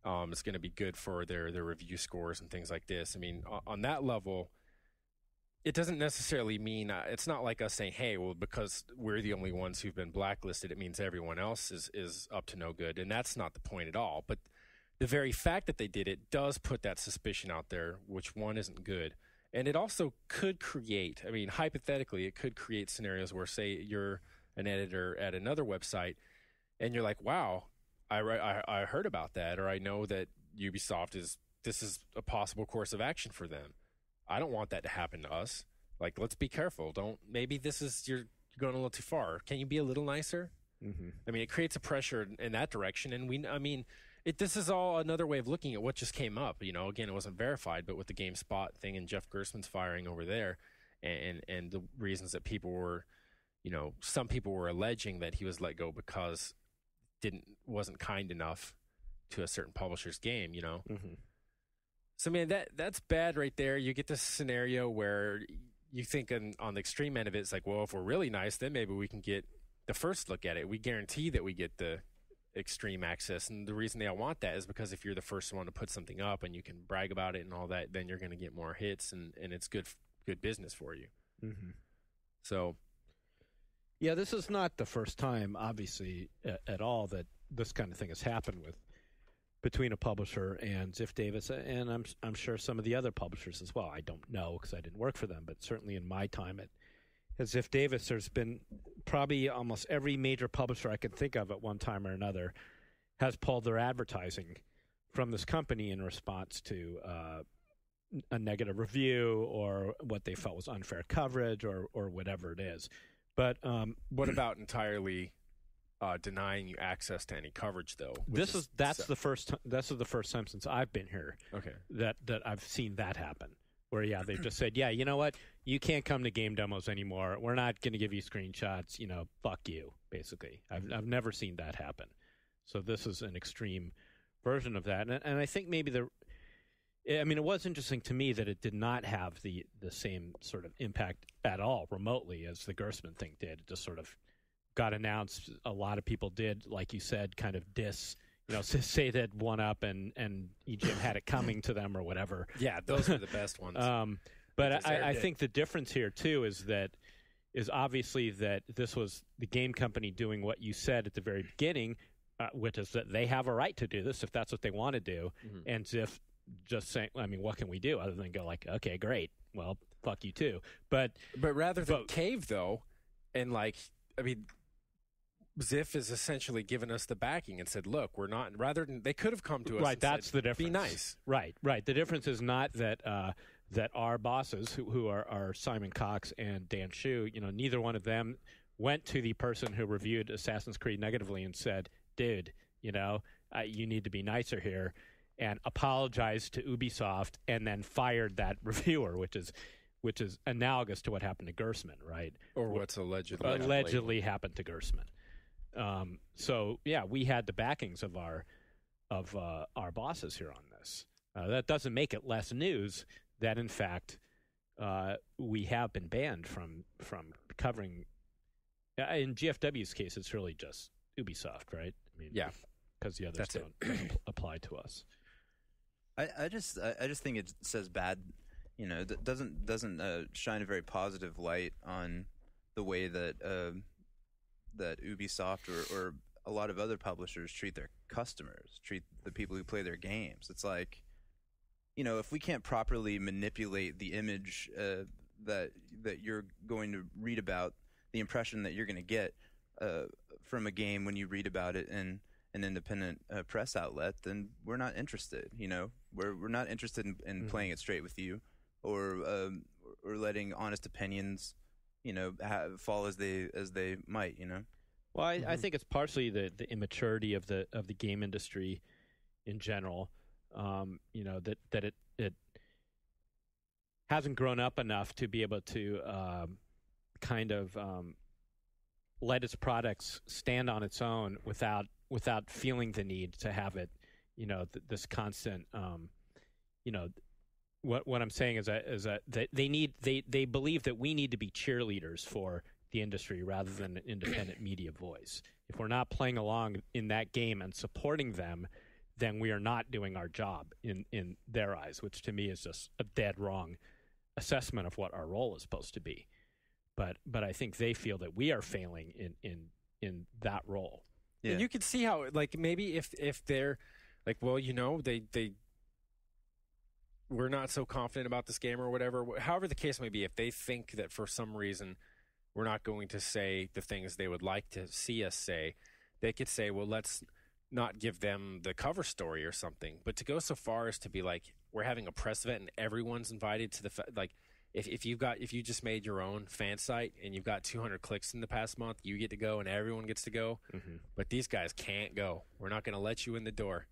It's going to be good for their review scores and things like this. I mean, on that level, it doesn't necessarily mean it's not like us saying, hey, well, because we're the only ones who've been blacklisted, it means everyone else is up to no good. And that's not the point at all. But the very fact that they did it does put that suspicion out there, which one isn't good. And it also could create, hypothetically, it could create scenarios where, say, you're an editor at another website and you're like, wow, I heard about that, or I know that Ubisoft this is a possible course of action for them. I don't want that to happen to us. Let's be careful. Maybe you're going a little too far. Can you be a little nicer? Mm-hmm. It creates a pressure in that direction. And this is all another way of looking at what just came up. Again, it wasn't verified, but with the GameSpot thing and Jeff Gerstmann's firing over there and the reasons that people were, some people were alleging that he was let go because wasn't kind enough to a certain publisher's game, Mm-hmm. So, that's bad right there. You get this scenario where you think on the extreme end of it, it's well, if we're really nice, then maybe we can get the first look at it. We guarantee that we get the extreme access. And the reason they all want that is because if you're the first one to put something up and you can brag about it and all that, then you're going to get more hits and it's good business for you. Mm-hmm. So, yeah, this is not the first time, obviously, at all that this kind of thing has happened between a publisher and Ziff Davis, and I'm sure some of the other publishers as well. I don't know because I didn't work for them, but certainly in my time at Ziff Davis, there's been probably almost every major publisher I can think of at one time or another has pulled their advertising from this company in response to a negative review or what they felt was unfair coverage or whatever it is. But what about entirely denying you access to any coverage, though? This is the first time since I've been here. Okay. That I've seen that happen. Where they've just said, you know what, you can't come to game demos anymore. We're not going to give you screenshots. Fuck you. Basically, I've never seen that happen. So this is an extreme version of that, and I think maybe it was interesting to me that it did not have the same sort of impact at all remotely as the Gerstmann thing did. It just sort of got announced. A lot of people did, like you said, kind of say that One Up and EGM had it coming to them or whatever. Yeah, those were the best ones. But I think the difference here too is obviously that this was the game company doing what you said at the very beginning, which is that they have a right to do this if that's what they want to do. And Ziff just saying, I mean, what can we do other than go like, okay, great, well, fuck you too. But rather than cave, though, and like, I mean, Ziff has essentially given us the backing and said, look, we're not, rather than, they could have come to us right, and that's said, the difference. be nice. Right. The difference is not that that our bosses, who are Simon Cox and Dan Shu, neither one of them went to the person who reviewed Assassin's Creed negatively and said, dude, you need to be nicer here, and apologized to Ubisoft and then fired that reviewer, which is analogous to what happened to Gersman, right? Or what's allegedly happened to Gersman. So yeah, we had the backings of our bosses here on this. That doesn't make it less news that in fact we have been banned from covering. In GFW's case, it's really just Ubisoft, right? I mean, yeah, because the others don't apply to us. I just think it says bad. That doesn't shine a very positive light on the way that that Ubisoft or a lot of other publishers treat their customers, treat the people who play their games. It's like, if we can't properly manipulate the image that you're going to read about, the impression that you're going to get from a game when you read about it in an independent press outlet, then we're not interested. We're not interested in playing it straight with you, or letting honest opinions, fall as they might. Well, I think it's partially the immaturity of the game industry in general. That it hasn't grown up enough to be able to let its products stand on its own without feeling the need to have it, this constant. What I'm saying is that they believe that we need to be cheerleaders for the industry rather than an independent media voice. If we're not playing along in that game and supporting them, then we are not doing our job in their eyes, which to me is just a dead wrong assessment of what our role is supposed to be. But I think they feel that we are failing in that role. Yeah. And you can see how, like, maybe if they're like, well, they we're not so confident about this game or whatever, however the case may be, if they think that for some reason we're not going to say the things they would like to see us say, they could say, well, let's not give them the cover story or something. But to go so far as to be like, we're having a press event and everyone's invited to like, if you just made your own fan site and you've got 200 clicks in the past month, you get to go and everyone gets to go. But these guys can't go. We're not going to let you in the door.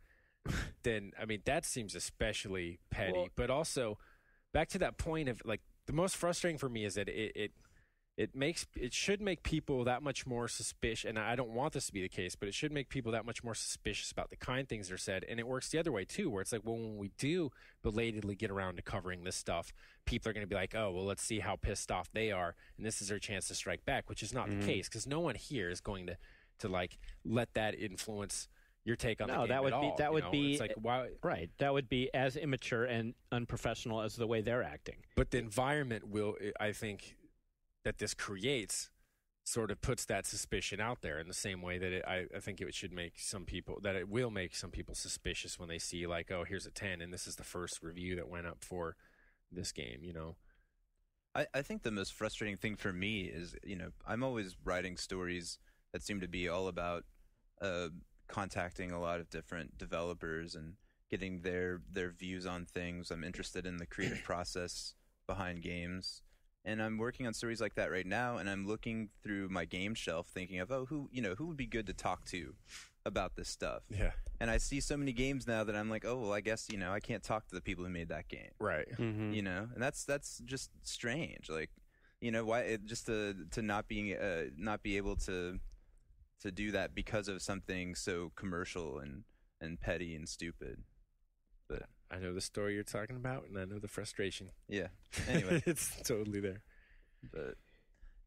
Then, I mean, that seems especially petty. Well, but also, back to that point of, like, the most frustrating for me is that it should make people that much more suspicious, and I don't want this to be the case, but it should make people that much more suspicious about the kind things that are said. And it works the other way too, where it's like, well, when we do belatedly get around to covering this stuff, people are going to be like, oh, well, let's see how pissed off they are, and this is their chance to strike back, which is not the case, because no one here is going to like let that influence your take on the game. That would be it's like, why? Right. That would be as immature and unprofessional as the way they're acting. But the environment will, I think, that this creates sort of puts that suspicion out there in the same way that I think it should make some people, that it will make some people suspicious when they see, like, oh, here's a 10 and this is the first review that went up for this game, I think the most frustrating thing for me is, I'm always writing stories that seem to be all about contacting a lot of different developers and getting their views on things. I'm interested in the creative process behind games. And I'm working on stories like that right now, and I'm looking through my game shelf thinking of, who would be good to talk to about this stuff. Yeah. And I see so many games now that I'm like, oh, well, I guess, I can't talk to the people who made that game. Right. And that's just strange. Like, why just to not be able to do that because of something so commercial and petty and stupid. But I know the story you're talking about, and I know the frustration. Yeah. Anyway, it's totally there. But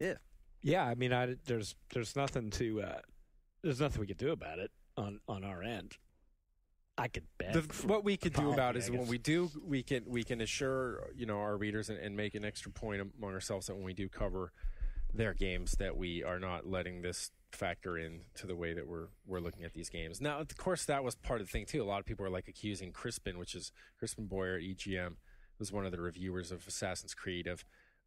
yeah. Yeah. I mean, there's nothing there's nothing we could do about it on our end. I could bet. What we could do about it is when we do, we can assure our readers and make an extra point among ourselves that when we do cover their games, that we are not letting this factor in to the way that we're looking at these games. Now, of course, that was part of the thing too. A lot of people are like accusing Crispin Boyer at EGM, was one of the reviewers of Assassin's Creed,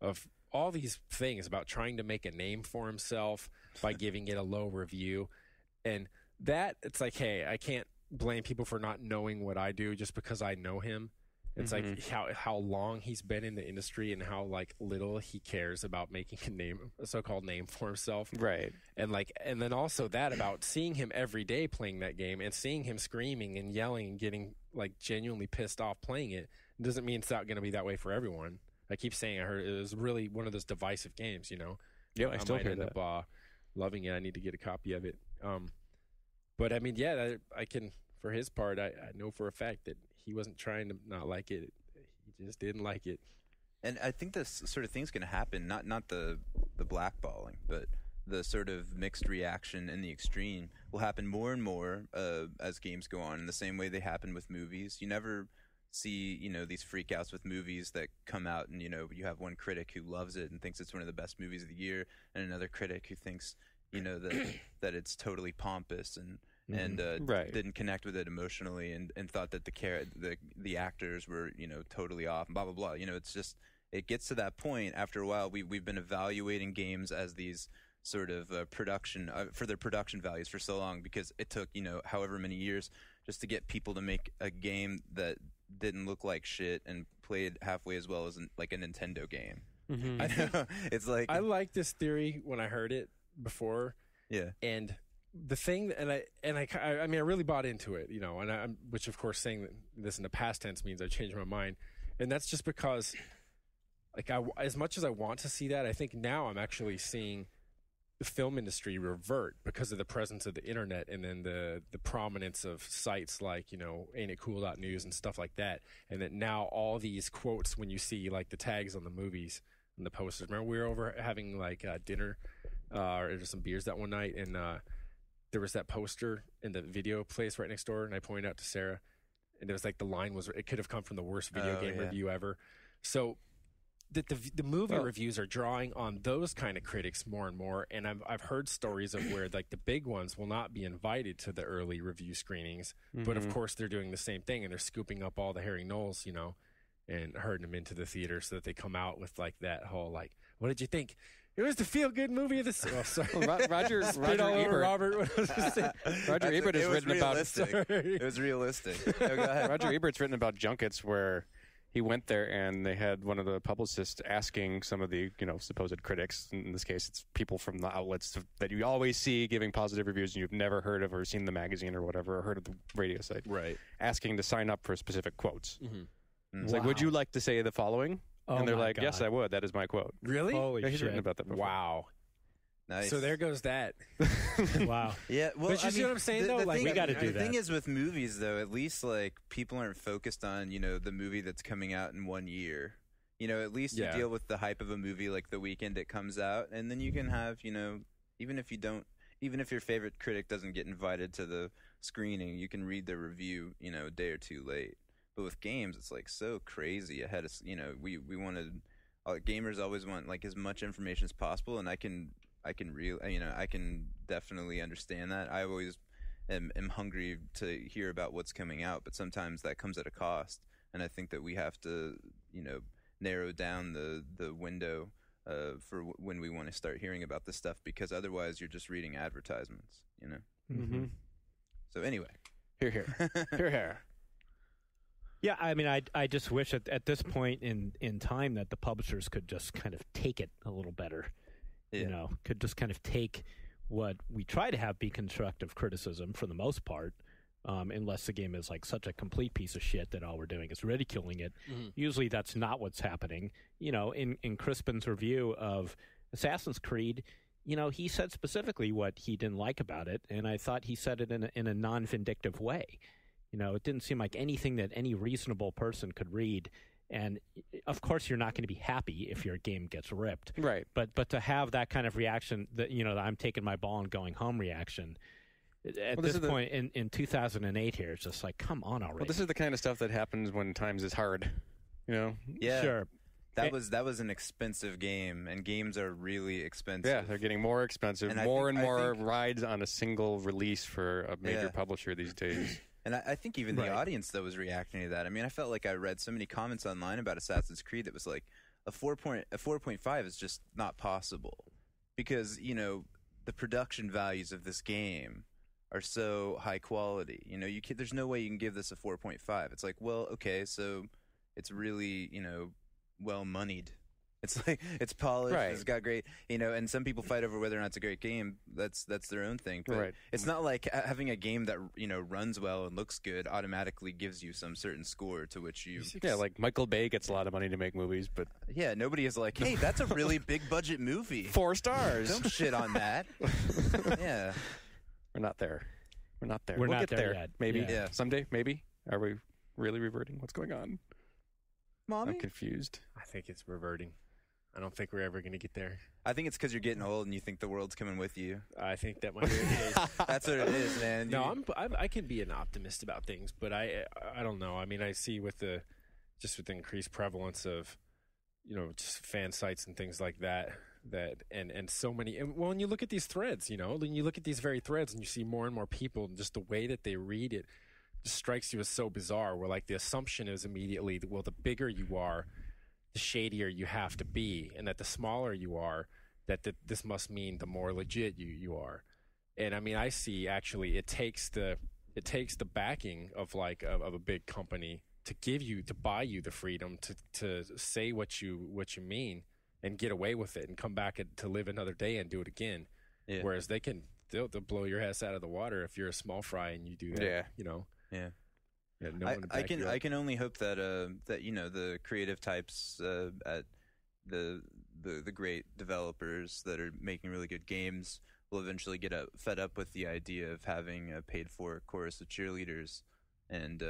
of all these things about trying to make a name for himself by giving it a low review. And that, it's like, hey, I can't blame people for not knowing what I do just because I know him. It's like how long he's been in the industry and how like little he cares about making a so-called name for himself. Right. And then also that about seeing him every day playing that game and seeing him screaming and yelling and getting like genuinely pissed off playing it doesn't mean it's not going to be that way for everyone. I keep saying I heard it was really one of those divisive games, you know. Yeah, I still might hear end that. up loving it. I need to get a copy of it. But I mean, yeah, I can. For his part, I know for a fact that he wasn't trying to not like it. He just didn't like it. And I think this sort of thing's going to happen, not the blackballing, but the sort of mixed reaction in the extreme will happen more and more as games go on, in the same way they happen with movies. You never see, these freakouts with movies that come out and, you have one critic who loves it and thinks it's one of the best movies of the year, and another critic who thinks, that it's totally pompous and right. didn't connect with it emotionally and thought that the actors were totally off and blah blah blah. It's just, it gets to that point after a while. We've been evaluating games as these sort of production for their production values for so long, because it took however many years just to get people to make a game that didn't look like shit and played halfway as well as like a Nintendo game. Mm-hmm. I know. It's like, I liked this theory when I heard it before. Yeah. And the thing, I mean, I really bought into it, and which of course saying this in the past tense means I changed my mind, and that's just because, like, as much as I want to see that, I think now I'm actually seeing the film industry revert because of the presence of the internet and then the prominence of sites like Ain't It Cool.news and stuff like that, and that now all these quotes when you see like the tags on the movies and the posters. Remember we were over having like dinner or just some beers that one night, and there was that poster in the video place right next door, and I pointed out to Sarah, and it was like the line was, it could have come from the worst video game review ever. So the movie reviews are drawing on those kind of critics more and more, and I've heard stories of where like the big ones will not be invited to the early review screenings, but of course they're doing the same thing, and they're scooping up all the Harry Knowles, and herding them into the theater so that they come out with like that whole like, what did you think? It was the feel-good movie of the. Oh, sorry. Well, Roger Ebert. Robert. Roger Ebert has written about. Sorry. It was realistic. Oh, go ahead. Roger Ebert's written about junkets where he went there and they had one of the publicists asking some of the supposed critics. In this case, it's people from the outlets that you always see giving positive reviews and you've never heard of or seen the magazine or whatever or heard of the radio site. Right. Asking to sign up for specific quotes. Mm-hmm. It's like, would you like to say the following? Oh, and they're my like, God. yes, I would. That is my quote. Really? Holy Yeah, he's shit. written about that before. Wow. Nice. So there goes that. Wow. Yeah, well, But you see what I'm saying, though? Like, we gotta do The that. thing is with movies, though, at least like people aren't focused on the movie that's coming out in 1 year. At least you deal with the hype of a movie like the weekend it comes out, and then you can have even if your favorite critic doesn't get invited to the screening, you can read their review a day or two late. But with games, it's like so crazy ahead of we wanted. Gamers always want like as much information as possible, and I can definitely understand that. I always am hungry to hear about what's coming out, but sometimes that comes at a cost, and I think that we have to narrow down the window for when we want to start hearing about this stuff, because otherwise you're just reading advertisements. Mm-hmm. So anyway, Here. Yeah, I mean, I just wish at this point in time that the publishers could just kind of take it a little better. Yeah. Could just kind of take what we try to have be constructive criticism for the most part, unless the game is like such a complete piece of shit that all we're doing is ridiculing it. Mm-hmm. Usually that's not what's happening. In Crispin's review of Assassin's Creed, he said specifically what he didn't like about it, and I thought he said it in a non-vindictive way. It didn't seem like anything that any reasonable person could read. And of course, you're not going to be happy if your game gets ripped. Right. But to have that kind of reaction, that the I'm taking my ball and going home reaction, at this point in 2008 here, it's just like, come on already. Well, this is the kind of stuff that happens when times is hard. Yeah. Sure. That was an expensive game, and games are really expensive. Yeah, they're getting more expensive. And more I think rides on a single release for a major publisher these days. And I think even the audience, though, was reacting to that. I mean, I felt like I read so many comments online about Assassin's Creed that was like, a 4.5 is just not possible. Because, you know, the production values of this game are so high quality. You know, there's no way you can give this a 4.5. It's like, well, okay, so it's really, you know, well moneyed. It's like it's polished. Right. It's got great, you know. And some people fight over whether or not it's a great game. That's their own thing. But it's not like having a game that, you know, runs well and looks good automatically gives you some certain score to which you. Yeah, like Michael Bay gets a lot of money to make movies, but yeah, nobody is like, hey, that's a really big budget movie. 4 stars. Don't shit on that. Yeah, we're not there. We're not there. We'll not get there yet. Maybe someday. Maybe. Are we really reverting? What's going on? Mommy? I'm confused. I think it's reverting. I don't think we're ever going to get there. I think it's because you're getting old and you think the world's coming with you. I think that might be what it is. That's what it is, man. No, I can be an optimist about things, but I don't know. I mean, I see with the increased prevalence of, you know, just fan sites and things like that and so many. And when you look at these threads, you know, when you look at these very threads and you see more and more people and just the way that they read it just strikes you as so bizarre. Where like the assumption is immediately, well, the bigger you are, the shadier you have to be, and that the smaller you are, that this must mean the more legit you are. And I mean, I see actually it takes the backing of like of a big company to buy you the freedom to say what you mean and get away with it and come back to live another day and do it again. Yeah. Whereas they'll blow your ass out of the water if you're a small fry and you do that. Yeah. You know. Yeah. Yeah, no I can only hope that that, you know, the creative types at the great developers that are making really good games will eventually get fed up with the idea of having a paid for chorus of cheerleaders and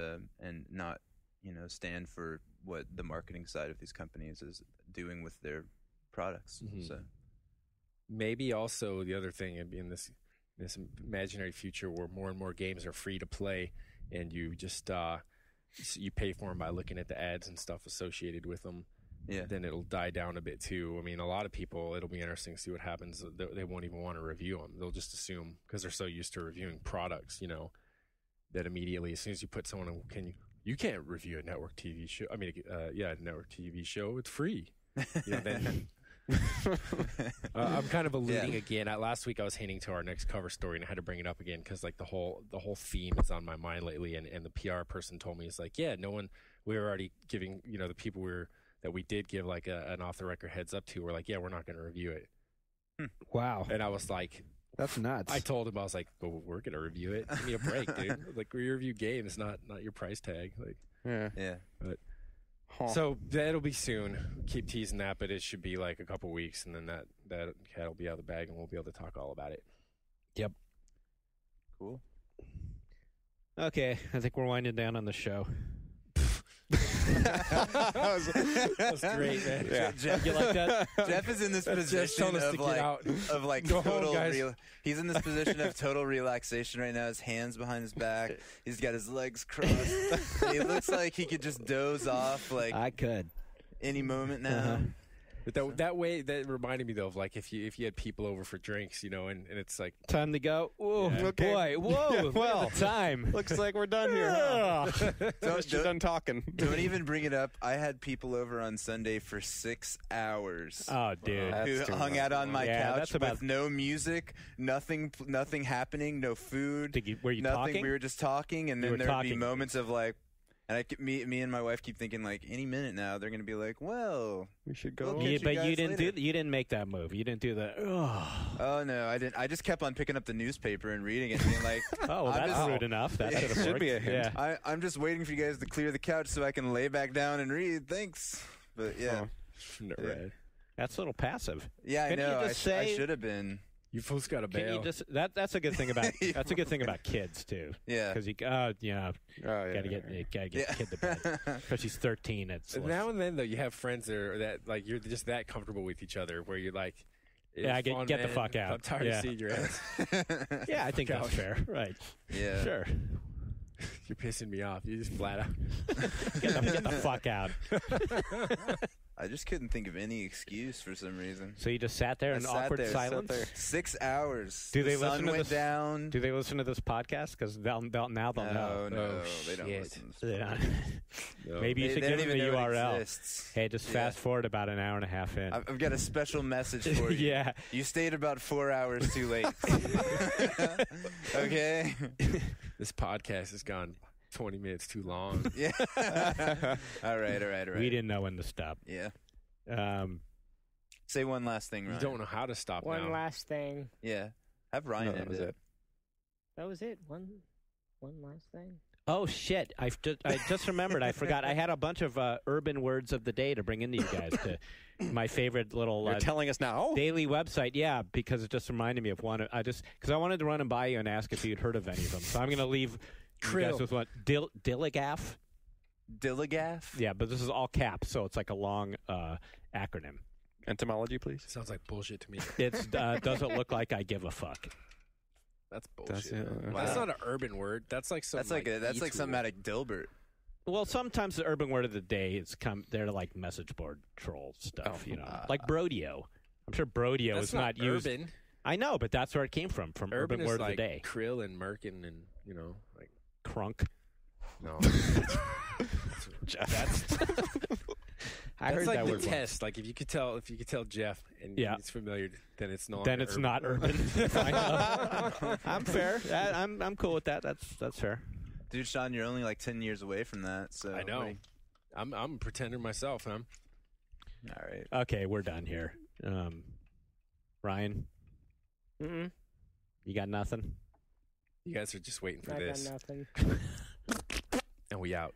not, you know, stand for what the marketing side of these companies is doing with their products. Mm-hmm. So maybe also the other thing in this imaginary future where more and more games are free to play. And you just you pay for them by looking at the ads and stuff associated with them. Yeah. Then it'll die down a bit too. I mean, a lot of people, it'll be interesting to see what happens. They won't even want to review them. They'll just assume because they're so used to reviewing products, you know, that immediately as soon as you put someone in, you can't review a network TV show. I mean, network TV show. It's free. You know, then. I'm kind of alluding again. Last week I was hinting to our next cover story, and I had to bring it up again because like the whole theme is on my mind lately. And the PR person told me, it's like, we were already giving, you know, the people that we did give like an off the record heads up to, we're like, we're not going to review it. Wow. And I was like, that's nuts. I told him, I was like, well, we're going to review it. Give me a break, dude. Like, we review games, not your price tag. Like, yeah. But. So that'll be soon. Keep teasing that, but it should be like a couple weeks, and then that cat will be out of the bag, and we'll be able to talk all about it. Yep. Cool. Okay, I think we're winding down on the show. that was great, man. Yeah. Jeff, you like that? Jeff is in this position of like total. He's in this position of total relaxation right now. His hands behind his back. He's got his legs crossed. He looks like he could just doze off. Like I could any moment now. Uh-huh. But that way, that reminded me though of like if you had people over for drinks, you know, and it's like time to go. Whoa, boy, whoa! Well, time looks like we're done here. Huh? You're done talking. Don't even bring it up. I had people over on Sunday for 6 hours. Oh, dude, who hung out on my couch with no music, nothing happening, no food. Were you nothing. Talking? We were just talking, and then there'd be moments of like. And me and my wife keep thinking like any minute now they're going to be like, well, we should go. Yeah, but you didn't make that move. You didn't do the. Oh no, I didn't. I just kept on picking up the newspaper and reading it, and being like, oh, well, that's rude enough. That should be a hint. Yeah. I'm just waiting for you guys to clear the couch so I can lay back down and read. Thanks, but yeah, that's a little passive. Yeah, I know. I should have been. You folks got to bail. That's a good thing about kids too. Yeah, because gotta get the kid to bed. Because he's 13. It's now and then though you have friends that like you're just that comfortable with each other where you're like, get the fuck out. I'm tired of seeing your ass. Yeah, I think that's fair. Right. Yeah. Sure. You're pissing me off. You just flat out get the fuck out. I just couldn't think of any excuse for some reason. So you just sat there in awkward silence? 6 hours. Do they the sun listen to went this? down. Do they listen to this podcast? Because now they'll know. No, Oh, they don't shit. listen. They don't. No. Maybe you They should don't give them even the know it URL. exists. Hey, just Yeah. fast forward about an hour and a half in. I've got a special message for you. Yeah. You stayed about 4 hours too late. Okay? This podcast has gone 20 minutes too long. Yeah. All right. We didn't know when to stop. Yeah. Um, Say one last thing, Ryan. You don't know how to stop One now. last thing. Yeah. Have Ryan No, that end was it. it. That was it. One last thing. oh, shit. I just remembered. I forgot. I had a bunch of urban words of the day to bring into you guys to my favorite little You're telling us now? daily website. Yeah, because it just reminded me of one. Because I wanted to run and by you and ask if you'd heard of any of them. So I'm going to leave you guys with one. Dilligaff? Dilligaff? Yeah, but this is all caps, so it's like a long acronym. Entomology, please. Sounds like bullshit to me. It doesn't look like I give a fuck. That's bullshit. That's it. man. Wow. That's not an urban word. That's like some. That's like e-tool. something out of Dilbert. Well, sometimes the urban word of the day is they're like message board troll stuff, like Brodeo. I'm sure Brodeo That's is not used. urban. I know, but that's where it came from urban is word like of the day. Krill and Merkin and like Crunk. no. Jeff. I heard That's like that the word test. Like if you could tell Jeff and Yeah. it's familiar, then it's no. Then longer it's urban. not urban. Fine. I'm fair. I'm cool with that. That's fair. Dude, Sean, you're only like 10 years away from that. So I know. like, I'm a pretender myself, huh? all right. Okay, we're done here. Ryan, Mm-mm. you got nothing? You guys are just waiting for I got this, nothing. and we out.